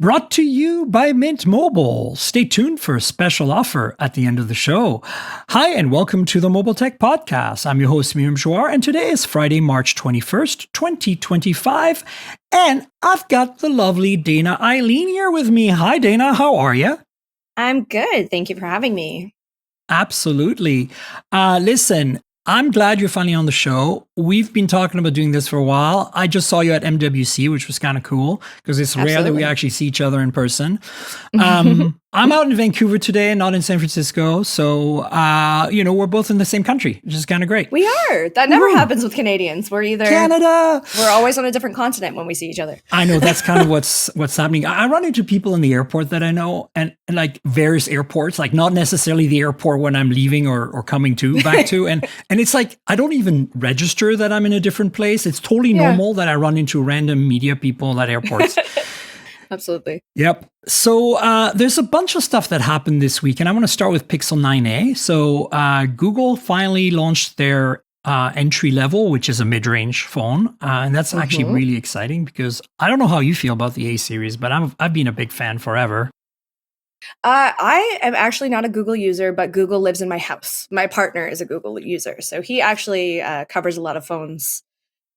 Brought to you by Mint Mobile. Stay tuned for a special offer at the end of the show. Hi, and welcome to the Mobile Tech Podcast. I'm your host, Miriam Jouar, and today is Friday, March 21st, 2025. And I've got the lovely Dayna Eileen here with me. Hi, Dayna. How are you? I'm good. Thank you for having me. Absolutely. Listen, I'm glad you're finally on the show. We've been talking about doing this for a while. I just saw you at MWC, which was kind of cool because it's rare that we actually see each other in person. I'm out in Vancouver today, not in San Francisco. So, we're both in the same country, which is kind of great. We are. That never happens with Canadians. We're either Canada. We're always on a different continent when we see each other. I know that's kind of what's happening. I run into people in the airport that I know and like various airports, like not necessarily the airport when I'm leaving or coming back to. And it's like, I don't even register that I'm in a different place. It's totally normal that I run into random media people at airports. Absolutely. Yep. So there's a bunch of stuff that happened this week, and I want to start with Pixel 9a. So Google finally launched their entry level, which is a mid-range phone, and that's actually really exciting because I don't know how you feel about the A series, but I've been a big fan forever. I am actually not a Google user, but Google lives in my house. My partner is a Google user, so he actually covers a lot of phones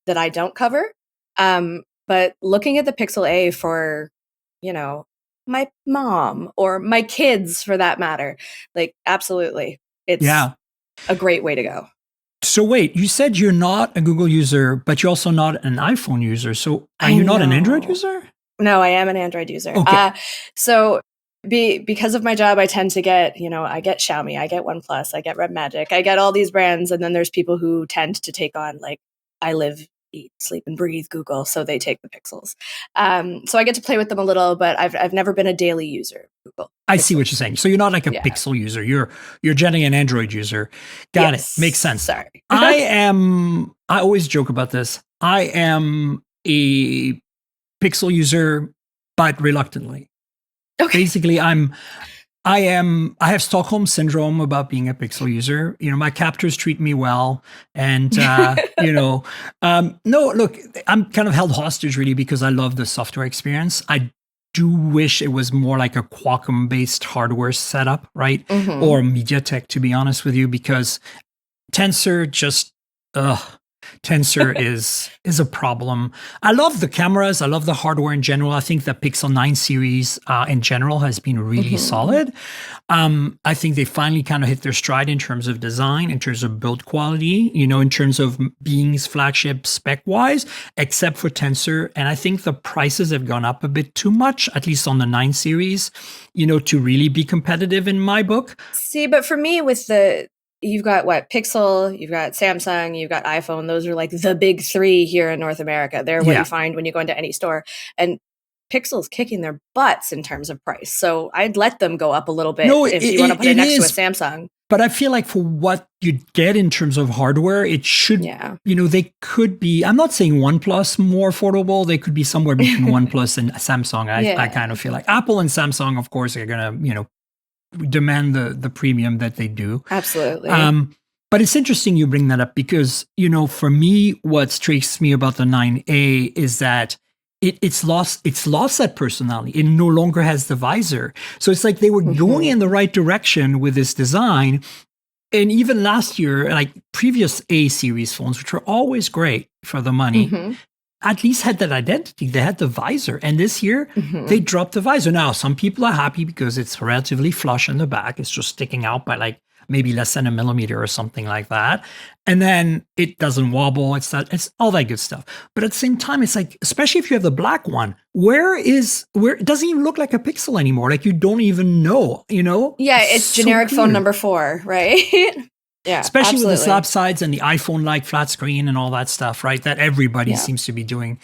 that I don't cover. But looking at the Pixel A for my mom or my kids for that matter, like absolutely. It's a great way to go. So wait, you said you're not a Google user, but you're also not an iPhone user. So are you not an Android user? No, I am an Android user. Okay. Because of my job, I tend to get, I get Xiaomi, I get OnePlus, I get RedMagic, I get all these brands. And then there's people who tend to take on like, I live, eat, sleep, and breathe Google, so they take the Pixels. So I get to play with them a little, but I've never been a daily user of Google. I see what you're saying. So you're not like a Pixel user. You're generally an Android user. Got it. Makes sense. Sorry. I always joke about this. I am a Pixel user, but reluctantly. Okay. Basically, I have Stockholm syndrome about being a Pixel user. My captors treat me well. And, no, look, I'm kind of held hostage really because I love the software experience. I do wish it was more like a Qualcomm-based hardware setup, right? Or MediaTek, to be honest with you, because Tensor just, Tensor is a problem. I love the cameras. I love the hardware in general. I think the Pixel 9 series in general has been really solid. I think they finally kind of hit their stride in terms of design, in terms of build quality, in terms of being flagship spec-wise, except for Tensor. And I think the prices have gone up a bit too much, at least on the 9 series, to really be competitive in my book. See, but for me with you've got Pixel, you've got Samsung, you've got iPhone. Those are like the big three here in North America. They're what you find when you go into any store. And Pixel's kicking their butts in terms of price. So I'd let them go up a little bit if you want to put it next to a Samsung. But I feel like for what you get in terms of hardware, it should, they could be, I'm not saying OnePlus more affordable. They could be somewhere between OnePlus and Samsung. I kind of feel like Apple and Samsung, of course, are going to, demand the premium that they do. Absolutely. But it's interesting you bring that up because, for me, what strikes me about the 9A is that it's lost that personality. It no longer has the visor. So it's like they were going in the right direction with this design. And even last year, like previous A series phones, which were always great for the money, at least had that identity. They had the visor. And this year, they dropped the visor. Now, some people are happy because it's relatively flush in the back. It's just sticking out by like maybe less than a millimeter or something like that. And then it doesn't wobble. It's all that good stuff. But at the same time, it's like, especially if you have the black one, where it doesn't even look like a Pixel anymore. Like you don't even know, Yeah, it's so generic weird. Phone number 4, right? Yeah, especially with the slab sides and the iPhone-like flat screen and all that stuff, right? That everybody seems to be doing.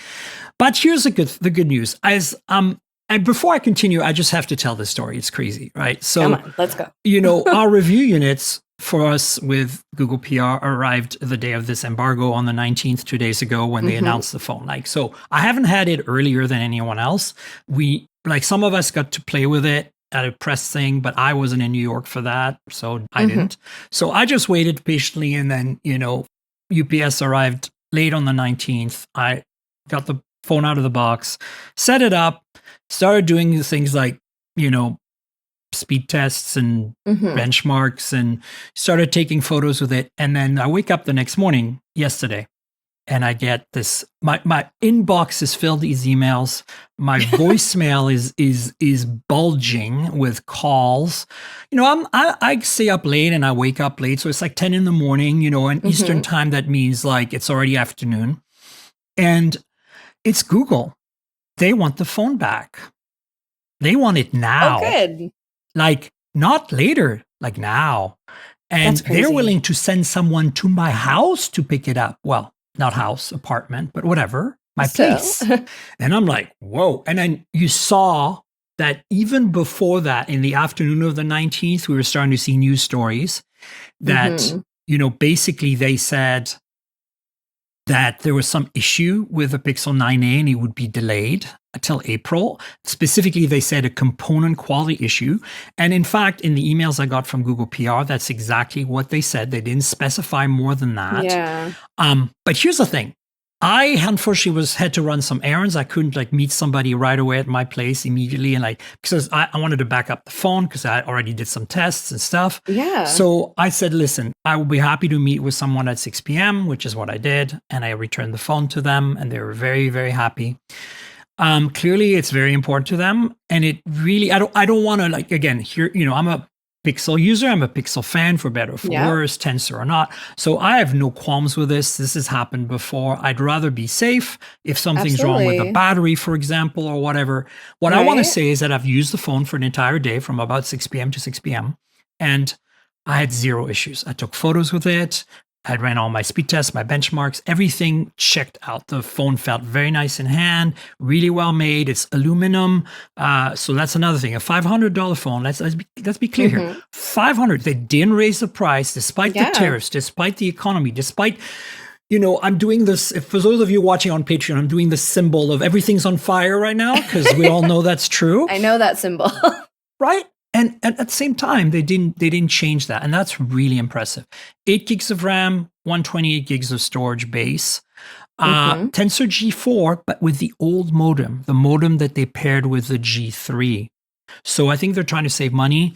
But here's the good news. And before I continue, I just have to tell this story. It's crazy, right? So, come on, let's go. Our review units for us with Google PR arrived the day of this embargo on the 19th, 2 days ago when they announced the phone. So I haven't had it earlier than anyone else. Some of us got to play with it at a press thing, but I wasn't in New York for that, so I didn't. So I just waited patiently, and then, UPS arrived late on the 19th. I got the phone out of the box, set it up, started doing things like, speed tests and benchmarks, and started taking photos with it. And then I wake up the next morning, yesterday, and I get this, my inbox is filled with these emails. My voicemail is bulging with calls. I stay up late and I wake up late. So it's like 10 in the morning, and Eastern time, that means like it's already afternoon. And it's Google. They want the phone back. They want it now. Oh, good. Like not later, like now. And they're willing to send someone to my house to pick it up. Well, not house, apartment, but whatever, my place. And I'm like, whoa. And then you saw that even before that, in the afternoon of the 19th, we were starting to see news stories that, basically they said that there was some issue with the Pixel 9a and it would be delayed until April. Specifically, they said a component quality issue. And in fact, in the emails I got from Google PR, that's exactly what they said. They didn't specify more than that. Yeah. But here's the thing. I unfortunately had to run some errands. I couldn't meet somebody right away at my place immediately, and because I wanted to back up the phone because I already did some tests and stuff. Yeah. So I said, listen, I will be happy to meet with someone at 6 p.m., which is what I did, and I returned the phone to them, and they were very, very happy. Clearly, it's very important to them, and it really, I don't want to again here. I'm a Pixel user. I'm a Pixel fan, for better or for worse, Tensor or not. So I have no qualms with this. This has happened before. I'd rather be safe if something's wrong with the battery, for example, or whatever. What I want to say is that I've used the phone for an entire day from about 6 p.m. to 6 p.m. and I had zero issues. I took photos with it. I ran all my speed tests, my benchmarks, everything checked out. The phone felt very nice in hand, really well made. It's aluminum. So that's another thing. A $500 phone, let's be clear here. $500, they didn't raise the price despite the tariffs, despite the economy, despite, I'm doing this, for those of you watching on Patreon, I'm doing the symbol of everything's on fire right now because we all know that's true. I know that symbol. Right? And at the same time, they didn't change that. And that's really impressive. 8 gigs of RAM, 128 gigs of storage base. Tensor G4, but with the old modem, the modem that they paired with the G3. So I think they're trying to save money.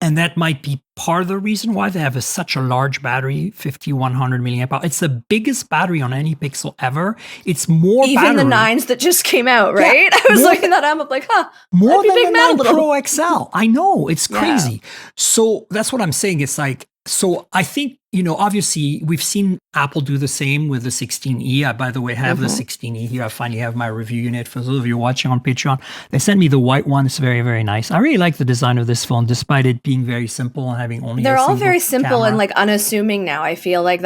And that might be part of the reason why they have such a large battery, 5,100 milliamp hour. It's the biggest battery on any Pixel ever. It's more even the 9s that just came out, right? Yeah, I was looking that up. I'm like, more than the 9 Pro XL. I know, it's crazy. So that's what I'm saying. It's so I think, obviously we've seen Apple do the same with the 16E. I, by the way, have the 16E here. I finally have my review unit. For those of you watching on Patreon, they sent me the white one. It's very, very nice. I really like the design of this phone, despite it being very simple and having only They're all very simple camera. and unassuming now. I feel like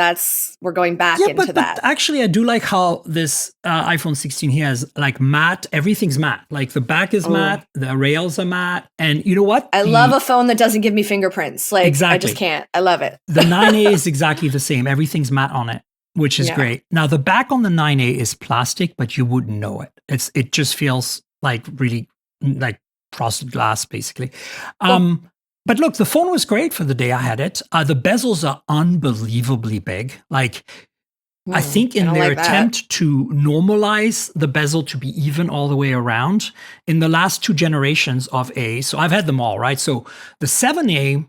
we're going back into that. But actually, I do like how this iPhone 16 here has matte. Everything's matte. Like the back is matte, the rails are matte, and you know what? I love a phone that doesn't give me fingerprints. Exactly. I just can't. I love it. The 9A is exactly the same. Everything's matte on it, which is great. Now the back on the 9A is plastic, but you wouldn't know it. It just feels like really like frosted glass, basically. But look, the phone was great for the day I had it. The bezels are unbelievably big. I think in their attempt to normalize the bezel to be even all the way around, in the last 2 generations of A, so I've had them all, right? So the 7A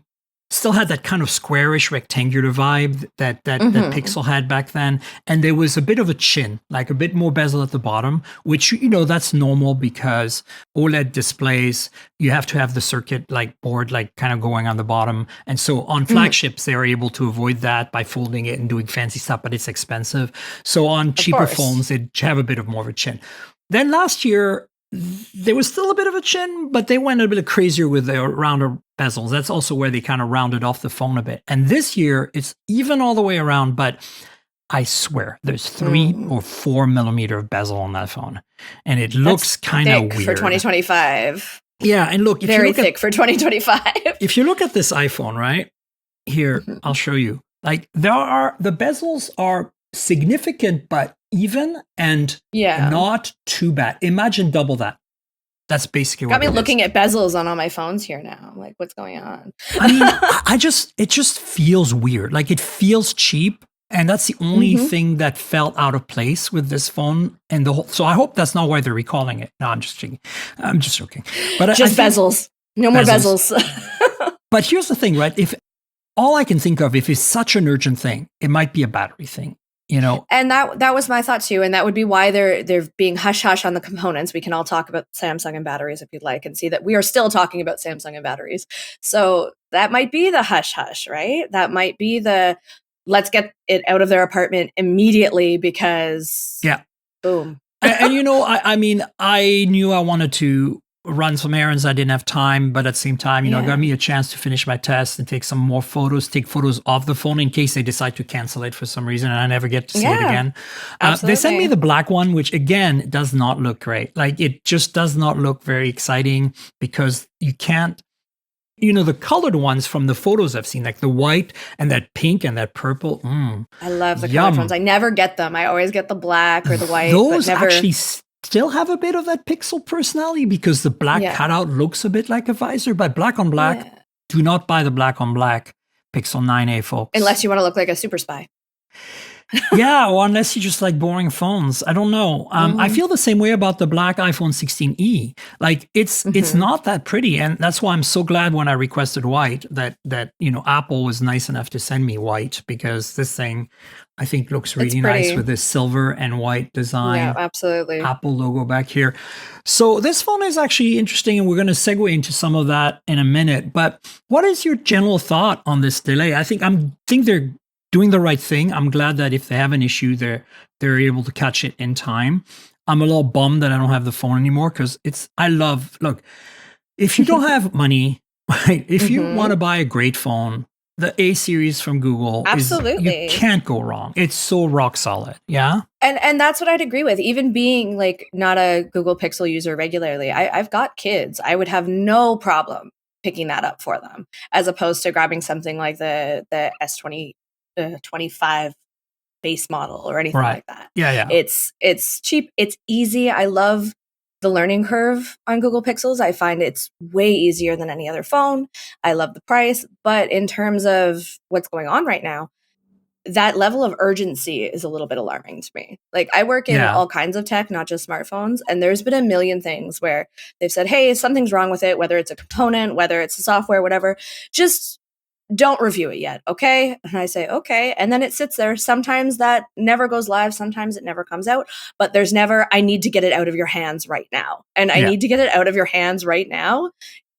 still had that kind of squarish rectangular vibe that Pixel had back then. And there was a bit of a chin, like a bit more bezel at the bottom, which, that's normal because OLED displays, you have to have the circuit board kind of going on the bottom. And so on flagships, they are able to avoid that by folding it and doing fancy stuff, but it's expensive. So on cheaper phones, they have a bit of more of a chin. Then last year, there was still a bit of a chin, but they went a bit crazier with their rounder bezels. That's also where they kind of rounded off the phone a bit. And this year, it's even all the way around, but I swear there's 3 or 4 millimeter of bezel on that phone. And it looks kind of weird. For 2025. Yeah, and look. Very thick for 2025. If you look at this iPhone, right? Here, I'll show you. The bezels are significant, but even and not too bad. Imagine double that. That's basically what got me looking at bezels on all my phones here now. I'm like, what's going on? I mean, it just feels weird. It feels cheap. And that's the only thing that felt out of place with this phone and the whole. So I hope that's not why they're recalling it. No, I'm just joking. I'm just joking. But just bezels. No more bezels. But here's the thing, right? If all I can think of, if it's such an urgent thing, it might be a battery thing. And that was my thought too, and that would be why they're being hush hush on the components. We can all talk about Samsung and batteries if you'd like, and see that we are still talking about Samsung and batteries. So that might be the hush hush, right? That might be the let's get it out of their apartment immediately because boom. and I mean, I knew I wanted to run some errands. I didn't have time, but at the same time, it got me a chance to finish my test and take some more photos, take photos of the phone in case they decide to cancel it for some reason and I never get to see it again. They sent me the black one, which again, does not look great. Like it just does not look very exciting because you can't, the colored ones from the photos I've seen, like the white and that pink and that purple. I love the colored ones. I never get them. I always get the black or the white. Those but never... actually still have a bit of that pixel personality because the black cutout looks a bit like a visor, but black on black, do not buy the black on black Pixel 9a, folks. Unless you want to look like a super spy. Or unless you just like boring phones. I don't know. I feel the same way about the black iPhone 16e. Like it's not that pretty. And that's why I'm so glad when I requested white that Apple was nice enough to send me white, because this thing I think looks really nice with this silver and white design. Yeah, absolutely. Apple logo back here. So this phone is actually interesting, and we're going to segue into some of that in a minute. But what is your general thought on this delay? I think they're doing the right thing. I'm glad that if they have an issue, they're able to catch it in time. I'm a little bummed that I don't have the phone anymore because look, if you don't have money, right? If you want to buy a great phone, the A series from Google, you can't go wrong. It's so rock solid. Yeah. And that's what I'd agree with. Even being like not a Google Pixel user regularly, I've got kids. I would have no problem picking that up for them, as opposed to grabbing something like the S20 25 base model or anything like that. Yeah. It's cheap. It's easy. I love the learning curve on Google Pixels. I find it's way easier than any other phone. I love the price, but in terms of what's going on right now, that level of urgency is a little bit alarming to me. Like I work in all kinds of tech, not just smartphones, and there's been a million things where they've said, hey, something's wrong with it, whether it's a component, whether it's the software, whatever, just don't review it yet, okay? And I say, okay. And then it sits there. Sometimes that never goes live. Sometimes it never comes out. But there's never, I need to get it out of your hands right now. And I need to get it out of your hands right now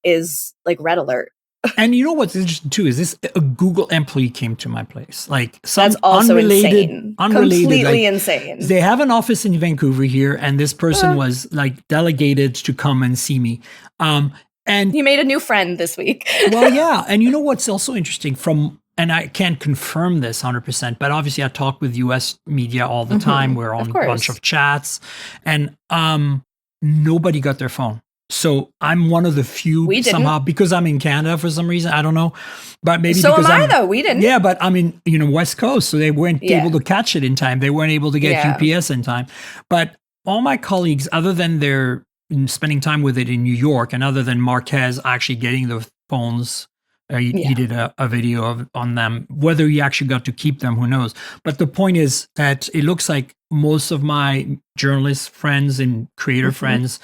is like red alert. And you know what's interesting too is this: a Google employee came to my place. Like some that's also unrelated, completely insane. They have an office in Vancouver here, and this person was like delegated to come and see me. And you made a new friend this week. Well, yeah. And you know what's also interesting and I can't confirm this 100%, but obviously I talk with US media all the time. We're on a bunch of chats, and nobody got their phone. So I'm one of the few somehow, because I'm in Canada for some reason. I don't know, but maybe so because am I though. We didn't. Yeah, but I'm in West Coast, so they weren't able to catch it in time. They weren't able to get UPS in time. But all my colleagues, other than their spending time with it in New York, and other than Marquez actually getting the phones, he did a video on them. Whether he actually got to keep them, who knows? But the point is that it looks like most of my journalist friends and creator friends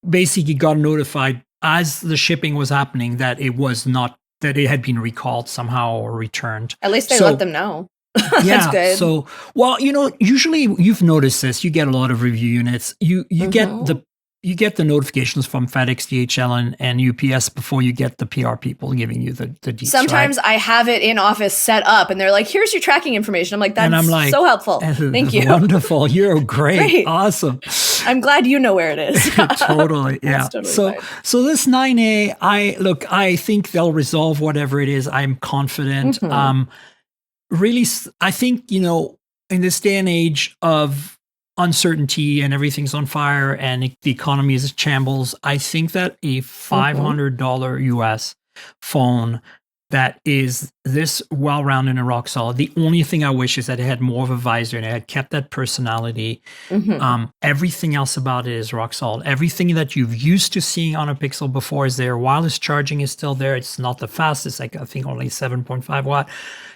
basically got notified as the shipping was happening that it had been recalled somehow or returned. At least they let them know. That's good. So, well, usually you've noticed this. You get a lot of review units. You get the notifications from FedEx, DHL, and UPS before you get the PR people giving you the deets. Sometimes I have it in office set up, and they're like, "Here's your tracking information." I'm like, "That's so helpful. Thank you. Wonderful. You're great. Awesome. I'm glad you know where it is." Totally. Yeah. Totally so this 9A, I think they'll resolve whatever it is. I'm confident. Really, I think in this day and age of uncertainty and everything's on fire and the economy is in shambles, I think that a $500 US phone that is this well-rounded and rock solid, the only thing I wish is that it had more of a visor and it had kept that personality. Everything else about it is rock solid. Everything that you've used to seeing on a Pixel before is there. Wireless charging is still there. It's not the fastest, I think only 7.5 watt.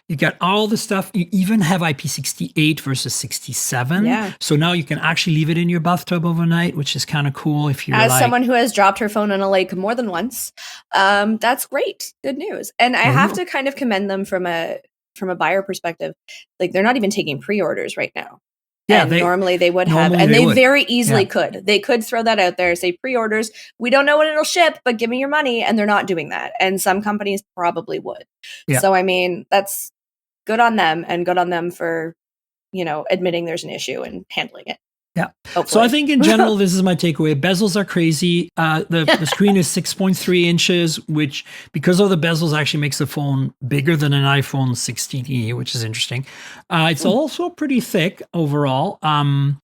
You got all the stuff. You even have IP68 versus 67. Yeah. So now you can actually leave it in your bathtub overnight, which is kind of cool if you're As like, someone who has dropped her phone in a lake more than once, that's great. Good news. And I have to kind of commend them from a buyer perspective. Like, they're not even taking pre-orders right now. Yeah, and normally they would have, and they very easily could. They could throw that out there, say pre-orders. We don't know when it'll ship, but give me your money. And they're not doing that. And some companies probably would. Yeah. So, I mean, that's good on them, and good on them for, admitting there's an issue and handling it. Yeah. Hopefully. So I think in general, this is my takeaway. Bezels are crazy. The screen is 6.3 inches, which, because of the bezels, actually makes the phone bigger than an iPhone 16e, which is interesting. It's also pretty thick overall. And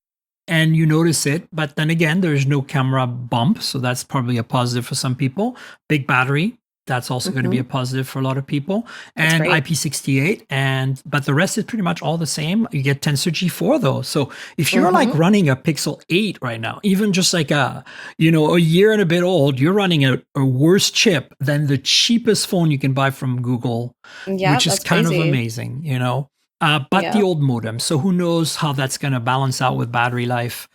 you notice it. But then again, there's no camera bump. So that's probably a positive for some people. Big battery. That's also going to be a positive for a lot of people. And IP68, but the rest is pretty much all the same. You get Tensor G4 though. So if you're like running a Pixel 8 right now, even just like a year and a bit old, you're running a worse chip than the cheapest phone you can buy from Google, which is kind of amazing, but the old modem. So who knows how that's going to balance out with battery life.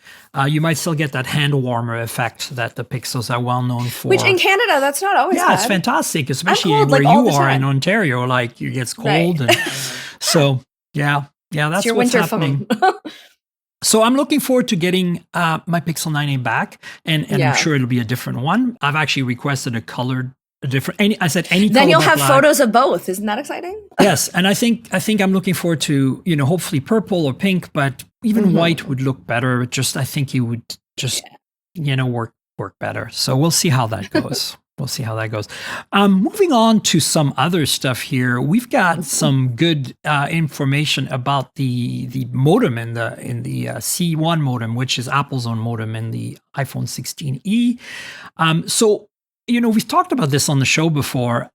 You might still get that hand warmer effect that the Pixels are well known for. Which in Canada, that's not always bad. It's fantastic, especially where you are in Ontario. Like, it gets cold. And so, that's it's your what's winter happening. phone. So I'm looking forward to getting my Pixel 9a back, and I'm sure it'll be a different one. I've actually requested a colored I said any. Then you'll have photos of both. Isn't that exciting? Yes, and I think I'm looking forward to hopefully purple or pink, but even white would look better. I think it would just work better. So we'll see how that goes. Moving on to some other stuff here. We've got some good information about the modem in the C1 modem, which is Apple's own modem in the iPhone 16e. So. We've talked about this on the show before.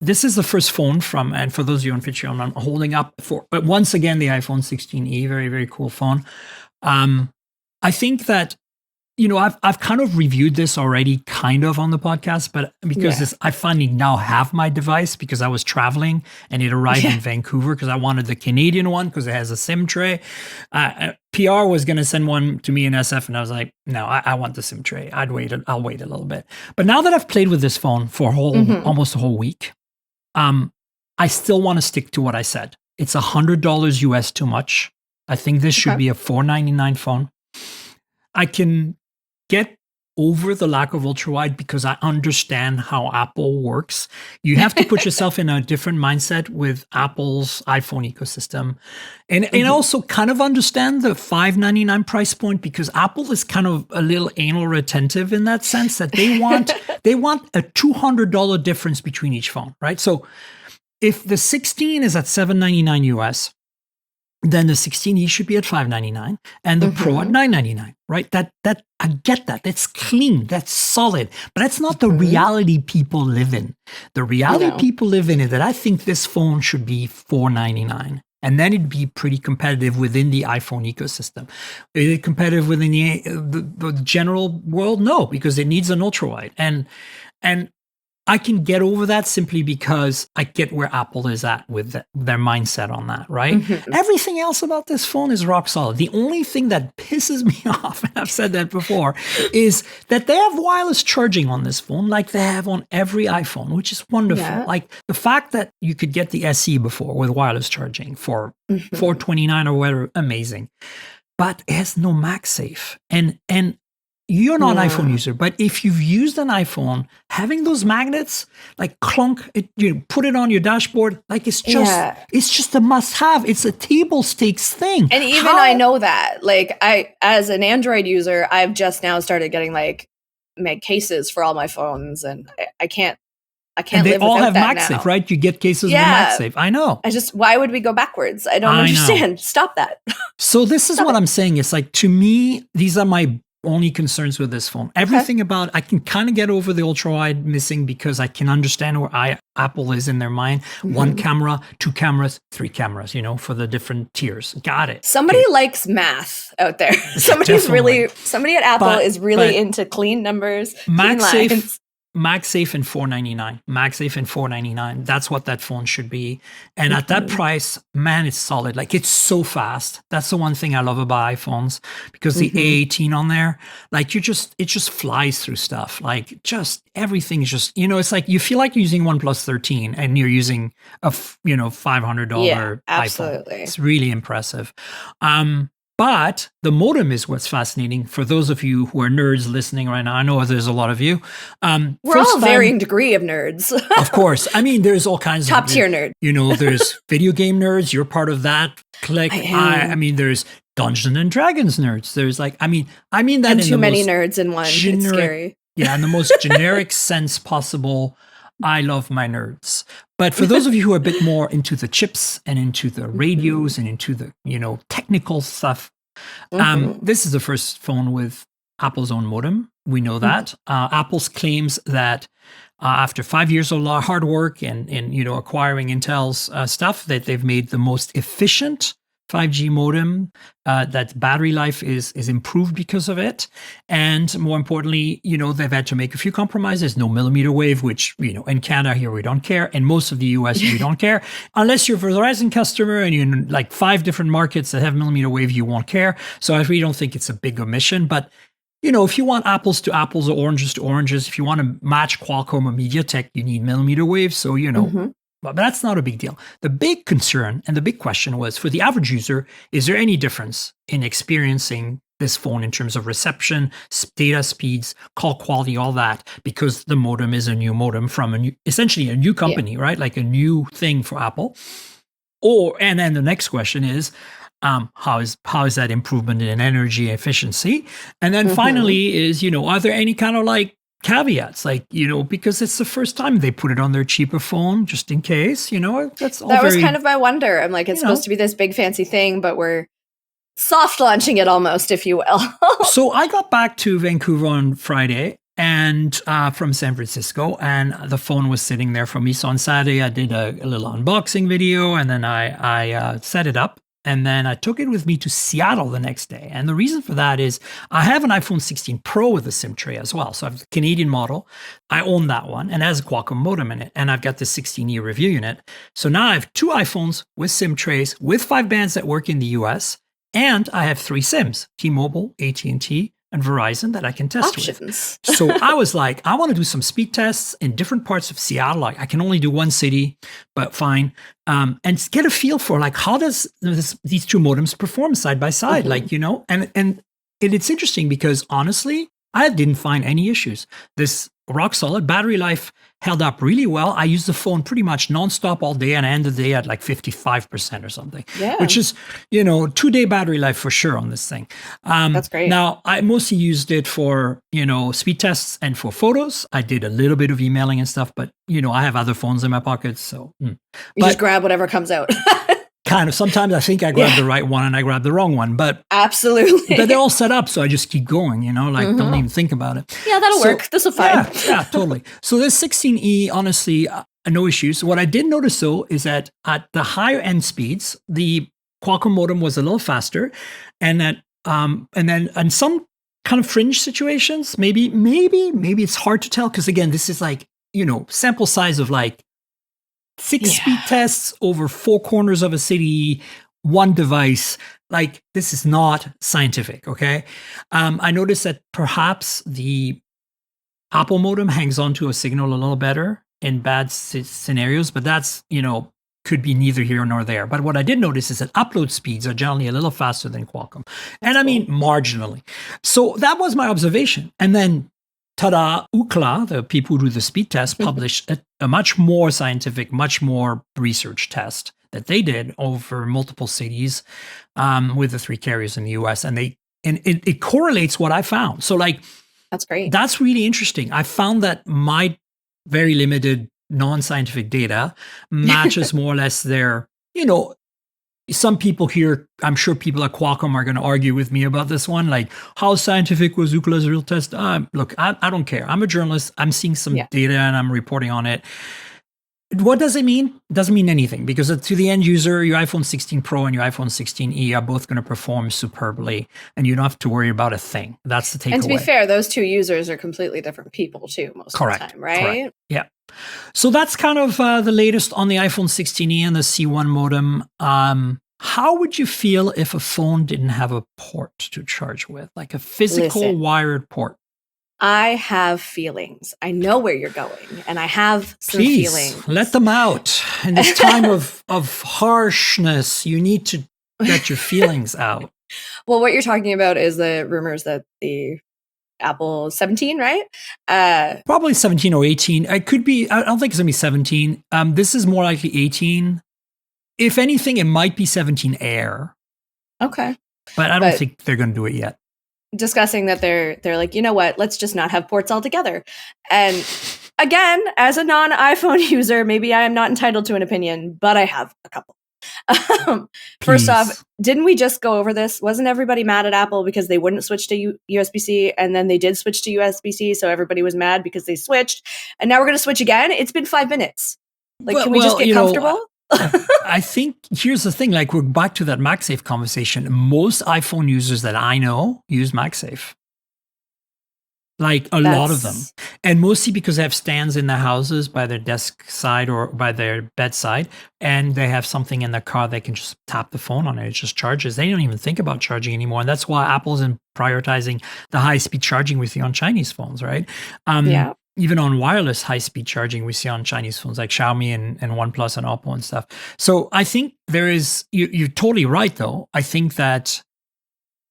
This is the first phone and for those of you on Patreon, I'm holding up once again, the iPhone 16e, very, very cool phone. I think that, I've kind of reviewed this already kind of on the podcast, but because I finally now have my device because I was traveling and it arrived in Vancouver because I wanted the Canadian one because it has a SIM tray. PR was going to send one to me in SF, and I was like, no, I want the SIM tray. I'll wait a little bit. But now that I've played with this phone for almost a whole week, I still want to stick to what I said. It's $100 US too much. I think this should be a $499 phone. I can get over the lack of ultra-wide because I understand how Apple works. You have to put yourself in a different mindset with Apple's iPhone ecosystem. And also kind of understand the $599 price point because Apple is kind of a little anal retentive in that sense that they want a $200 difference between each phone, right? So if the 16 is at $799 US, then the 16e should be at $599 and the Pro at $999, right? That I get that. That's clean. That's solid. But that's not the reality people live in. The reality people live in is that I think this phone should be $499. And then it'd be pretty competitive within the iPhone ecosystem. Is it competitive within the general world? No, because it needs an ultra-wide. And I can get over that simply because I get where Apple is at with their mindset on that, right? Everything else about this phone is rock solid. The only thing that pisses me off, and I've said that before, is that they have wireless charging on this phone like they have on every iPhone, which is wonderful. Yeah. Like the fact that you could get the SE before with wireless charging for $429 or whatever, amazing. But it has no MagSafe. And you're not an iPhone user, but if you've used an iPhone, having those magnets, like clunk, put it on your dashboard, like it's just a must-have. It's a table stakes thing. And even I know that, like as an Android user, I've just now started getting like mag cases for all my phones, and I can't and they live all without have that MagSafe, now. right? You get cases with MagSafe. I know. Why would we go backwards? I don't understand. Stop that. So this is what I'm saying. It's like, to me, these are my only concerns with this phone. Everything about, I can kind of get over the ultra-wide missing because I can understand where Apple is in their mind. One camera, 2 cameras, 3 cameras, for the different tiers. Got it. Somebody likes math out there. Somebody at Apple is really into clean numbers, clean lines. MagSafe and $499. MagSafe and $499. That's what that phone should be. And at that price, man, it's solid. Like, it's so fast. That's the one thing I love about iPhones, because the A18 on there, like, it just flies through stuff. Like, just everything is just, it's like you feel like you're using OnePlus 13 and you're using a $500 absolutely. iPhone. It's really impressive. But the modem is what's fascinating for those of you who are nerds listening right now. I know there's a lot of you. We're all varying degree of nerds. Of course. I mean, there's all kinds top of tier nerd. There's video game nerds. You're part of that clique. I mean, there's Dungeons and Dragons nerds. There's like, I mean that and in too the many most nerds in one. It's scary. Yeah, in the most generic sense possible. I love my nerds. But for those of you who are a bit more into the chips and into the radios and into the, technical stuff, this is the first phone with Apple's own modem. We know that. Apple's claims that after 5 years of hard work and acquiring Intel's stuff, that they've made the most efficient 5G modem, that battery life is improved because of it. And more importantly, they've had to make a few compromises. No millimeter wave, which, in Canada here, we don't care. And most of the US, we don't care. Unless you're a Verizon customer and you're in like 5 different markets that have millimeter wave, you won't care. So I really don't think it's a big omission. But, if you want apples to apples or oranges to oranges, if you want to match Qualcomm or MediaTek, you need millimeter wave. So, but that's not a big deal. The big concern and the big question was, for the average user, is there any difference in experiencing this phone in terms of reception, data speeds, call quality, all that, because the modem is a new modem from essentially a new company, right? Like a new thing for Apple. And then the next question is, how is that improvement in energy efficiency? And then finally is, are there any kind of like caveats, like, because it's the first time they put it on their cheaper phone, just in case, that's all. That was kind of my wonder. I'm like, it's supposed to be this big fancy thing, but we're soft launching it almost, if you will. So I got back to Vancouver on Friday and from San Francisco, and the phone was sitting there for me. So on Saturday, I did a little unboxing video, and then I set it up. And then I took it with me to Seattle the next day. And the reason for that is I have an iPhone 16 Pro with a SIM tray as well. So I have the Canadian model. I own that one and it has a Qualcomm modem in it. And I've got the 16E review unit. So now I have 2 iPhones with SIM trays with 5 bands that work in the US. And I have 3 SIMs, T-Mobile, AT&T, and Verizon, that I can test with. So I was like, I want to do some speed tests in different parts of Seattle. Like, I can only do one city, but fine. And get a feel for like, how does these 2 modems perform side by side? Like, and it's interesting because honestly, I didn't find any issues. This rock solid battery life held up really well. I used the phone pretty much nonstop all day, and I ended the day at like 55% or something, which is, 2-day battery life for sure on this thing. That's great. Now, I mostly used it for, speed tests and for photos. I did a little bit of emailing and stuff, but, I have other phones in my pockets. So you just grab whatever comes out. Kind of. Sometimes I think I grabbed the right one and I grabbed the wrong one, but absolutely. But they're all set up, so I just keep going. Don't even think about it. Yeah, that'll work. This will fine. Yeah, totally. So this 16E, honestly, no issues. What I did notice though is that at the higher end speeds, the Qualcomm modem was a little faster, and that and then in some kind of fringe situations, maybe it's hard to tell because again, this is like sample size of like 6 speed tests over 4 corners of a city, 1 device. Like, this is not scientific, okay? I noticed that perhaps the Apple modem hangs on to a signal a little better in bad scenarios, but that's, could be neither here nor there. But what I did notice is that upload speeds are generally a little faster than Qualcomm. And I mean, marginally. So that was my observation. And then ta-da, Ookla, the people who do the speed test, published a much more scientific, much more research test that they did over multiple cities with the 3 carriers in the US. And it correlates what I found. So like, that's great. That's really interesting. I found that my very limited non-scientific data matches more or less their, some people here, I'm sure people at Qualcomm are going to argue with me about this one. Like, how scientific was Ookla's real test? Look, I don't care. I'm a journalist. I'm seeing some data and I'm reporting on it. What does it mean? It doesn't mean anything, because to the end user, your iPhone 16 Pro and your iPhone 16e are both going to perform superbly, and you don't have to worry about a thing. That's the takeaway. And to be fair, those two users are completely different people too, most of the time, right? Correct. Yeah. So that's kind of the latest on the iPhone 16e and the C1 modem. How would you feel if a phone didn't have a port to charge with, like a physical wired port? I have feelings. I know where you're going, and I have some feelings. Let them out. In this time of harshness, you need to let your feelings out. Well, what you're talking about is the rumors that the Apple 17, right? Probably 17 or 18. It could be, I don't think it's going to be 17. This is more likely 18. If anything, it might be 17 Air. Okay. But I don't think they're going to do it yet. Discussing that they're like, you know what, let's just not have ports altogether. And again, as a non-iPhone user, maybe I am not entitled to an opinion, but I have a couple. First off, didn't we just go over this? Wasn't everybody mad at Apple because they wouldn't switch to USB-C, and then they did switch to USB-C, so everybody was mad because they switched, and now we're going to switch again? It's been 5 minutes. Like, can we just get comfortable? I think here's the thing, like we're back to that MagSafe conversation. Most iPhone users that I know use MagSafe. Like a lot of them. And mostly because they have stands in their houses by their desk side or by their bedside, and they have something in their car they can just tap the phone on it. It just charges. They don't even think about charging anymore. And that's why Apple's prioritizing the high-speed charging we see on Chinese phones, right? Yeah. Even on wireless high-speed charging we see on Chinese phones like Xiaomi and OnePlus and Oppo and stuff. So I think there is, you're totally right though. I think that,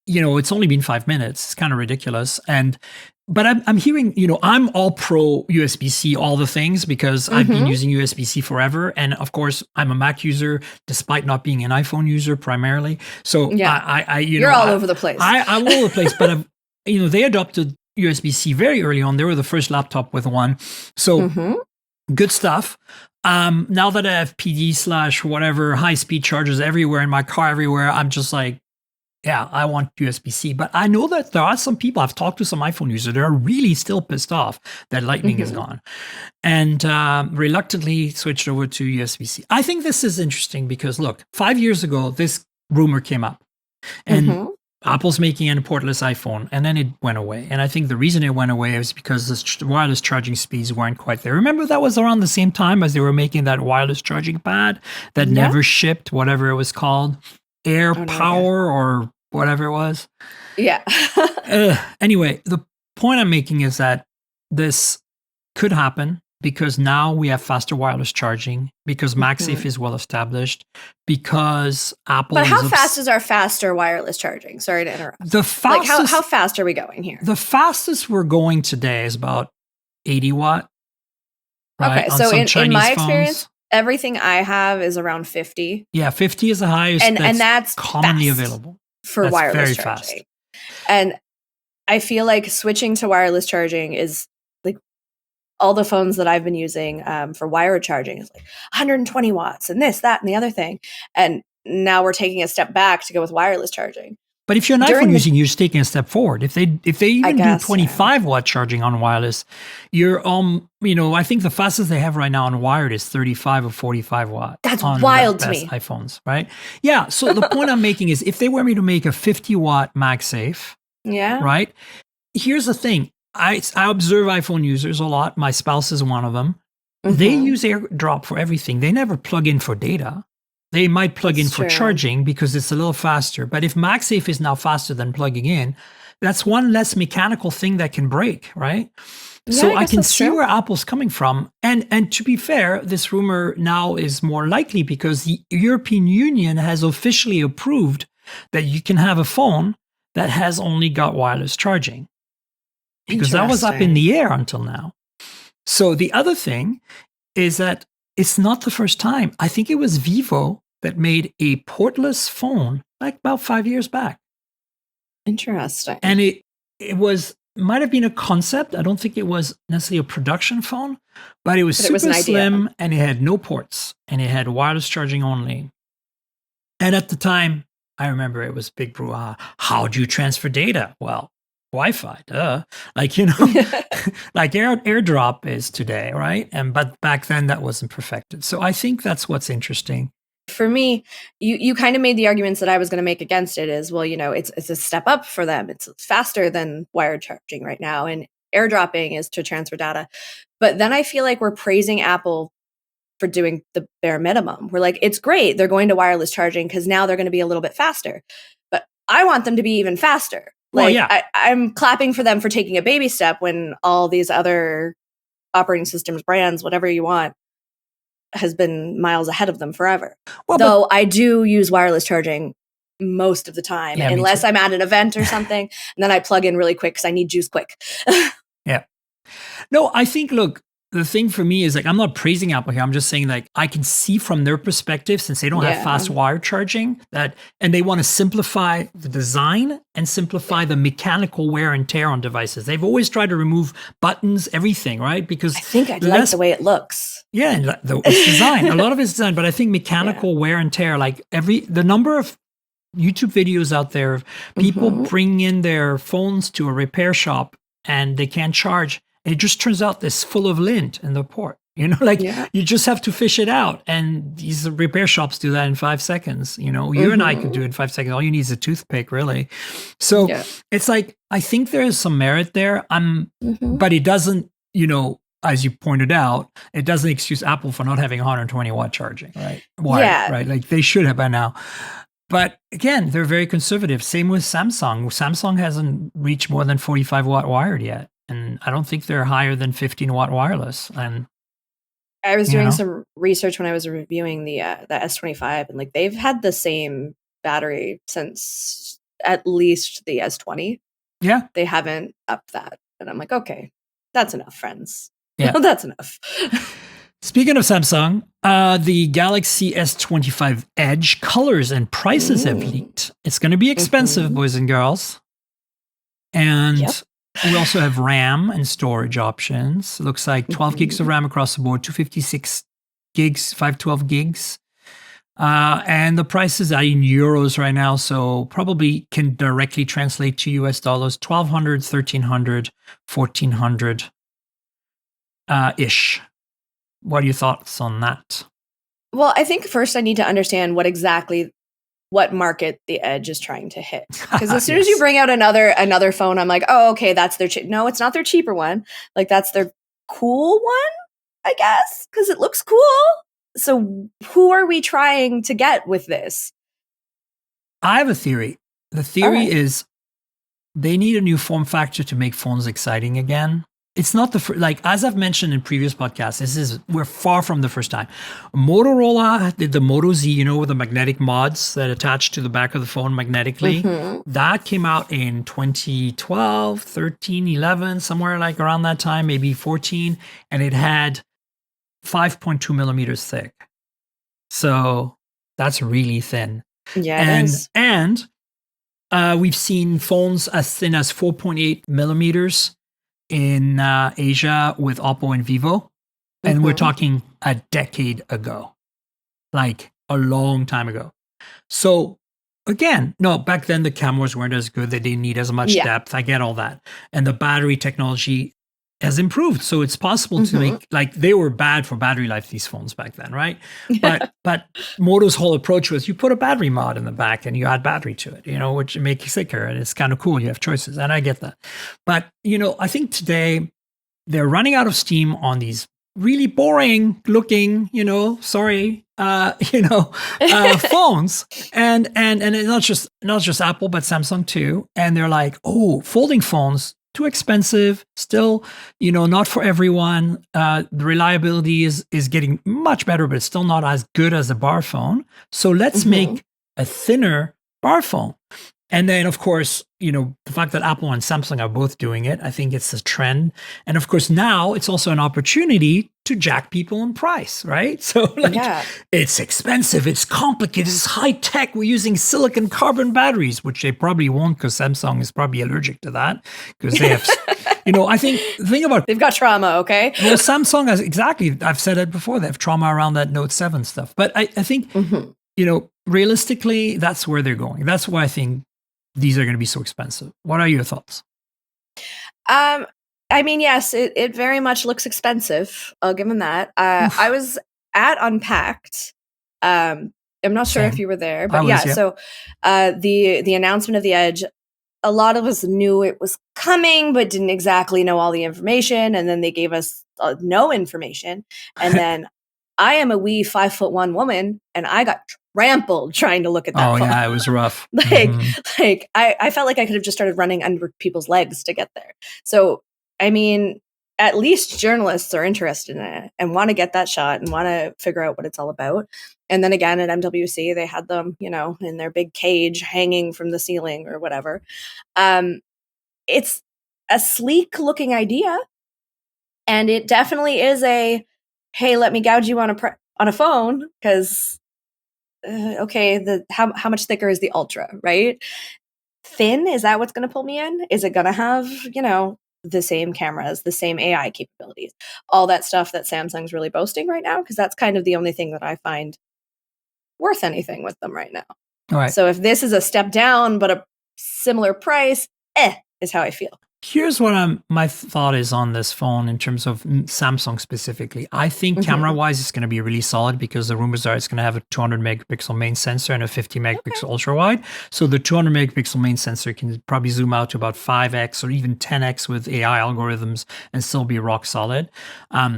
it's only been 5 minutes. It's kind of ridiculous. But I'm hearing, I'm all pro USB-C, all the things, because I've been using USB-C forever. And of course, I'm a Mac user, despite not being an iPhone user primarily. So yeah. You're all over the place. I'm all over the place, but they adopted USB-C very early on. They were the first laptop with one. So good stuff. Now that I have PD/whatever high-speed chargers everywhere in my car, everywhere, I'm just like, yeah, I want USB-C. But I know that there are some people, I've talked to some iPhone users that are really still pissed off that Lightning is gone and reluctantly switched over to USB-C. I think this is interesting because, look, 5 years ago, this rumor came up and Apple's making a portless iPhone, and then it went away. And I think the reason it went away is because the wireless charging speeds weren't quite there. Remember, that was around the same time as they were making that wireless charging pad that never shipped, whatever it was called. Air Power or whatever it was. Yeah. Anyway, the point I'm making is that this could happen because now we have faster wireless charging, because MagSafe is well established, because Apple. But how fast is our faster wireless charging? Sorry to interrupt. The fastest, like how fast are we going here? The fastest we're going today is about 80 watt. Right? Okay, so in my experience, everything I have is around 50. Yeah, 50 is the highest, and that's commonly available for wireless charging. Fast. And I feel like switching to wireless charging is like all the phones that I've been using for wired charging is like 120 watts and this, that, and the other thing. And now we're taking a step back to go with wireless charging. But if you're an iPhone using, you're just taking a step forward. If they even do 25 watt charging on wireless, you're I think the fastest they have right now on wired is 35 or 45 watt. That's wild to me. iPhones, right? Yeah. So the point I'm making is, if they were me to make a 50 watt MagSafe, right? Here's the thing. I observe iPhone users a lot. My spouse is one of them. They use AirDrop for everything. They never plug in for data. They might plug in for charging because it's a little faster. But if MagSafe is now faster than plugging in, that's one less mechanical thing that can break, right? Yeah, so I can see where Apple's coming from. And to be fair, this rumor now is more likely because the European Union has officially approved that you can have a phone that has only got wireless charging. Because that was up in the air until now. So the other thing is that it's not the first time. I think it was Vivo that made a portless phone like about 5 years back. Interesting. And it might have been a concept. I don't think it was necessarily a production phone, but it was super slim and it had no ports and it had wireless charging only. And at the time, I remember it was big brouhaha. How do you transfer data? Well, Wi-Fi, duh. Like, like AirDrop is today, right? But back then that wasn't perfected. So I think that's what's interesting. For me, you kind of made the arguments that I was going to make against it is, well, it's a step up for them. It's faster than wired charging right now, and airdropping is to transfer data. But then I feel like we're praising Apple for doing the bare minimum. We're like, it's great. They're going to wireless charging because now they're going to be a little bit faster. But I want them to be even faster. Like, well, yeah. I'm clapping for them for taking a baby step when all these other operating systems, brands, whatever you want, has been miles ahead of them forever. Well, though I do use wireless charging most of the time, unless I'm at an event or something, and then I plug in really quick because I need juice quick. Yeah. No, I think, look, the thing for me is like, I'm not praising Apple here. I'm just saying like, I can see from their perspective, since they don't have fast wire charging, and they want to simplify the design and simplify the mechanical wear and tear on devices. They've always tried to remove buttons, everything, right? Because I think I like the way it looks. Yeah, it's design. A lot of it's design, but I think mechanical wear and tear, like the number of YouTube videos out there of people bringing in their phones to a repair shop and they can't charge. And it just turns out this full of lint in the port. You just have to fish it out. And these repair shops do that in 5 seconds. You and I could do it in 5 seconds. All you need is a toothpick, really. So it's like, I think there is some merit there. But it doesn't, as you pointed out, it doesn't excuse Apple for not having 120 watt charging, right? Right. Like they should have by now. But again, they're very conservative. Same with Samsung. Samsung hasn't reached more than 45 watt wired yet. And I don't think they're higher than 15 watt wireless. And I was doing some research when I was reviewing the S25, and like they've had the same battery since at least the S20. Yeah. They haven't upped that. And I'm like, okay, that's enough, friends. Yeah. That's enough. Speaking of Samsung, the Galaxy S25 Edge colors and prices have leaked. It's going to be expensive, boys and girls. And we also have RAM and storage options. It looks like 12 gigs of RAM across the board, 256 gigs, 512 gigs. And the prices are in euros right now, so probably can directly translate to US dollars, 1,200, 1,300, 1,400 ish. What are your thoughts on that? Well, I think first I need to understand what market the Edge is trying to hit. Because as soon as you bring out another phone, I'm like, oh, okay, that's their no, it's not their cheaper one. Like that's their cool one, I guess, because it looks cool. So who are we trying to get with this? I have a theory. The theory is they need a new form factor to make phones exciting again. It's not as I've mentioned in previous podcasts, we're far from the first time. Motorola did the Moto Z, with the magnetic mods that attach to the back of the phone magnetically. That came out in 2012, 13, 11, somewhere like around that time, maybe 14. And it had 5.2 millimeters thick. So that's really thin. Yeah, it is. And we've seen phones as thin as 4.8 millimeters in Asia with Oppo and Vivo. And we're talking a decade ago, like a long time ago. So again, no, back then the cameras weren't as good. They didn't need as much depth. I get all that. And the battery technology has improved. So it's possible to make, they were bad for battery life, these phones back then, right? But Moto's whole approach was you put a battery mod in the back and you add battery to it, which makes it thicker. And it's kind of cool. You have choices. And I get that. But, I think today they're running out of steam on these really boring looking, phones. And it's not just Apple, but Samsung too. And they're like, oh, folding phones, too expensive, still, not for everyone. The reliability is getting much better, but it's still not as good as a bar phone. So let's make a thinner bar phone. And then, of course, the fact that Apple and Samsung are both doing it, I think it's a trend. And of course, now it's also an opportunity to jack people in price, right? So it's expensive, it's complicated, it's high tech. We're using silicon carbon batteries, which they probably won't because Samsung is probably allergic to that because they have, I think the thing about they've got trauma, okay? Well, Samsung has exactly, I've said it before, they have trauma around that Note 7 stuff. But I think, realistically, that's where they're going. That's why I think these are going to be so expensive. What are your thoughts? I mean, yes, it very much looks expensive. I'll give them that. I was at Unpacked. I'm not sure if Same. you were there, I but was, yeah. yeah. So the announcement of the Edge, a lot of us knew it was coming, but didn't exactly know all the information. And then they gave us no information. And then I am a wee 5'1" woman, and I got trampled trying to look at that Oh, phone. yeah, it was rough. Like I felt like I could have just started running under people's legs to get there. So, I mean, at least journalists are interested in it and want to get that shot and want to figure out what it's all about. And then again at MWC, they had them, in their big cage hanging from the ceiling or whatever. It's a sleek looking idea, and it definitely is a, hey, let me gouge you on a phone, because okay, how much thicker is the Ultra, right? Thin, is that what's going to pull me in? Is it going to have, the same cameras, the same AI capabilities, all that stuff that Samsung's really boasting right now? Because that's kind of the only thing that I find worth anything with them right now. All right. So if this is a step down but a similar price, is how I feel. Here's what my thought is on this phone in terms of Samsung specifically. I think camera-wise, it's going to be really solid because the rumors are it's going to have a 200 megapixel main sensor and a 50 megapixel ultra-wide. So the 200 megapixel main sensor can probably zoom out to about 5x or even 10x with AI algorithms and still be rock solid.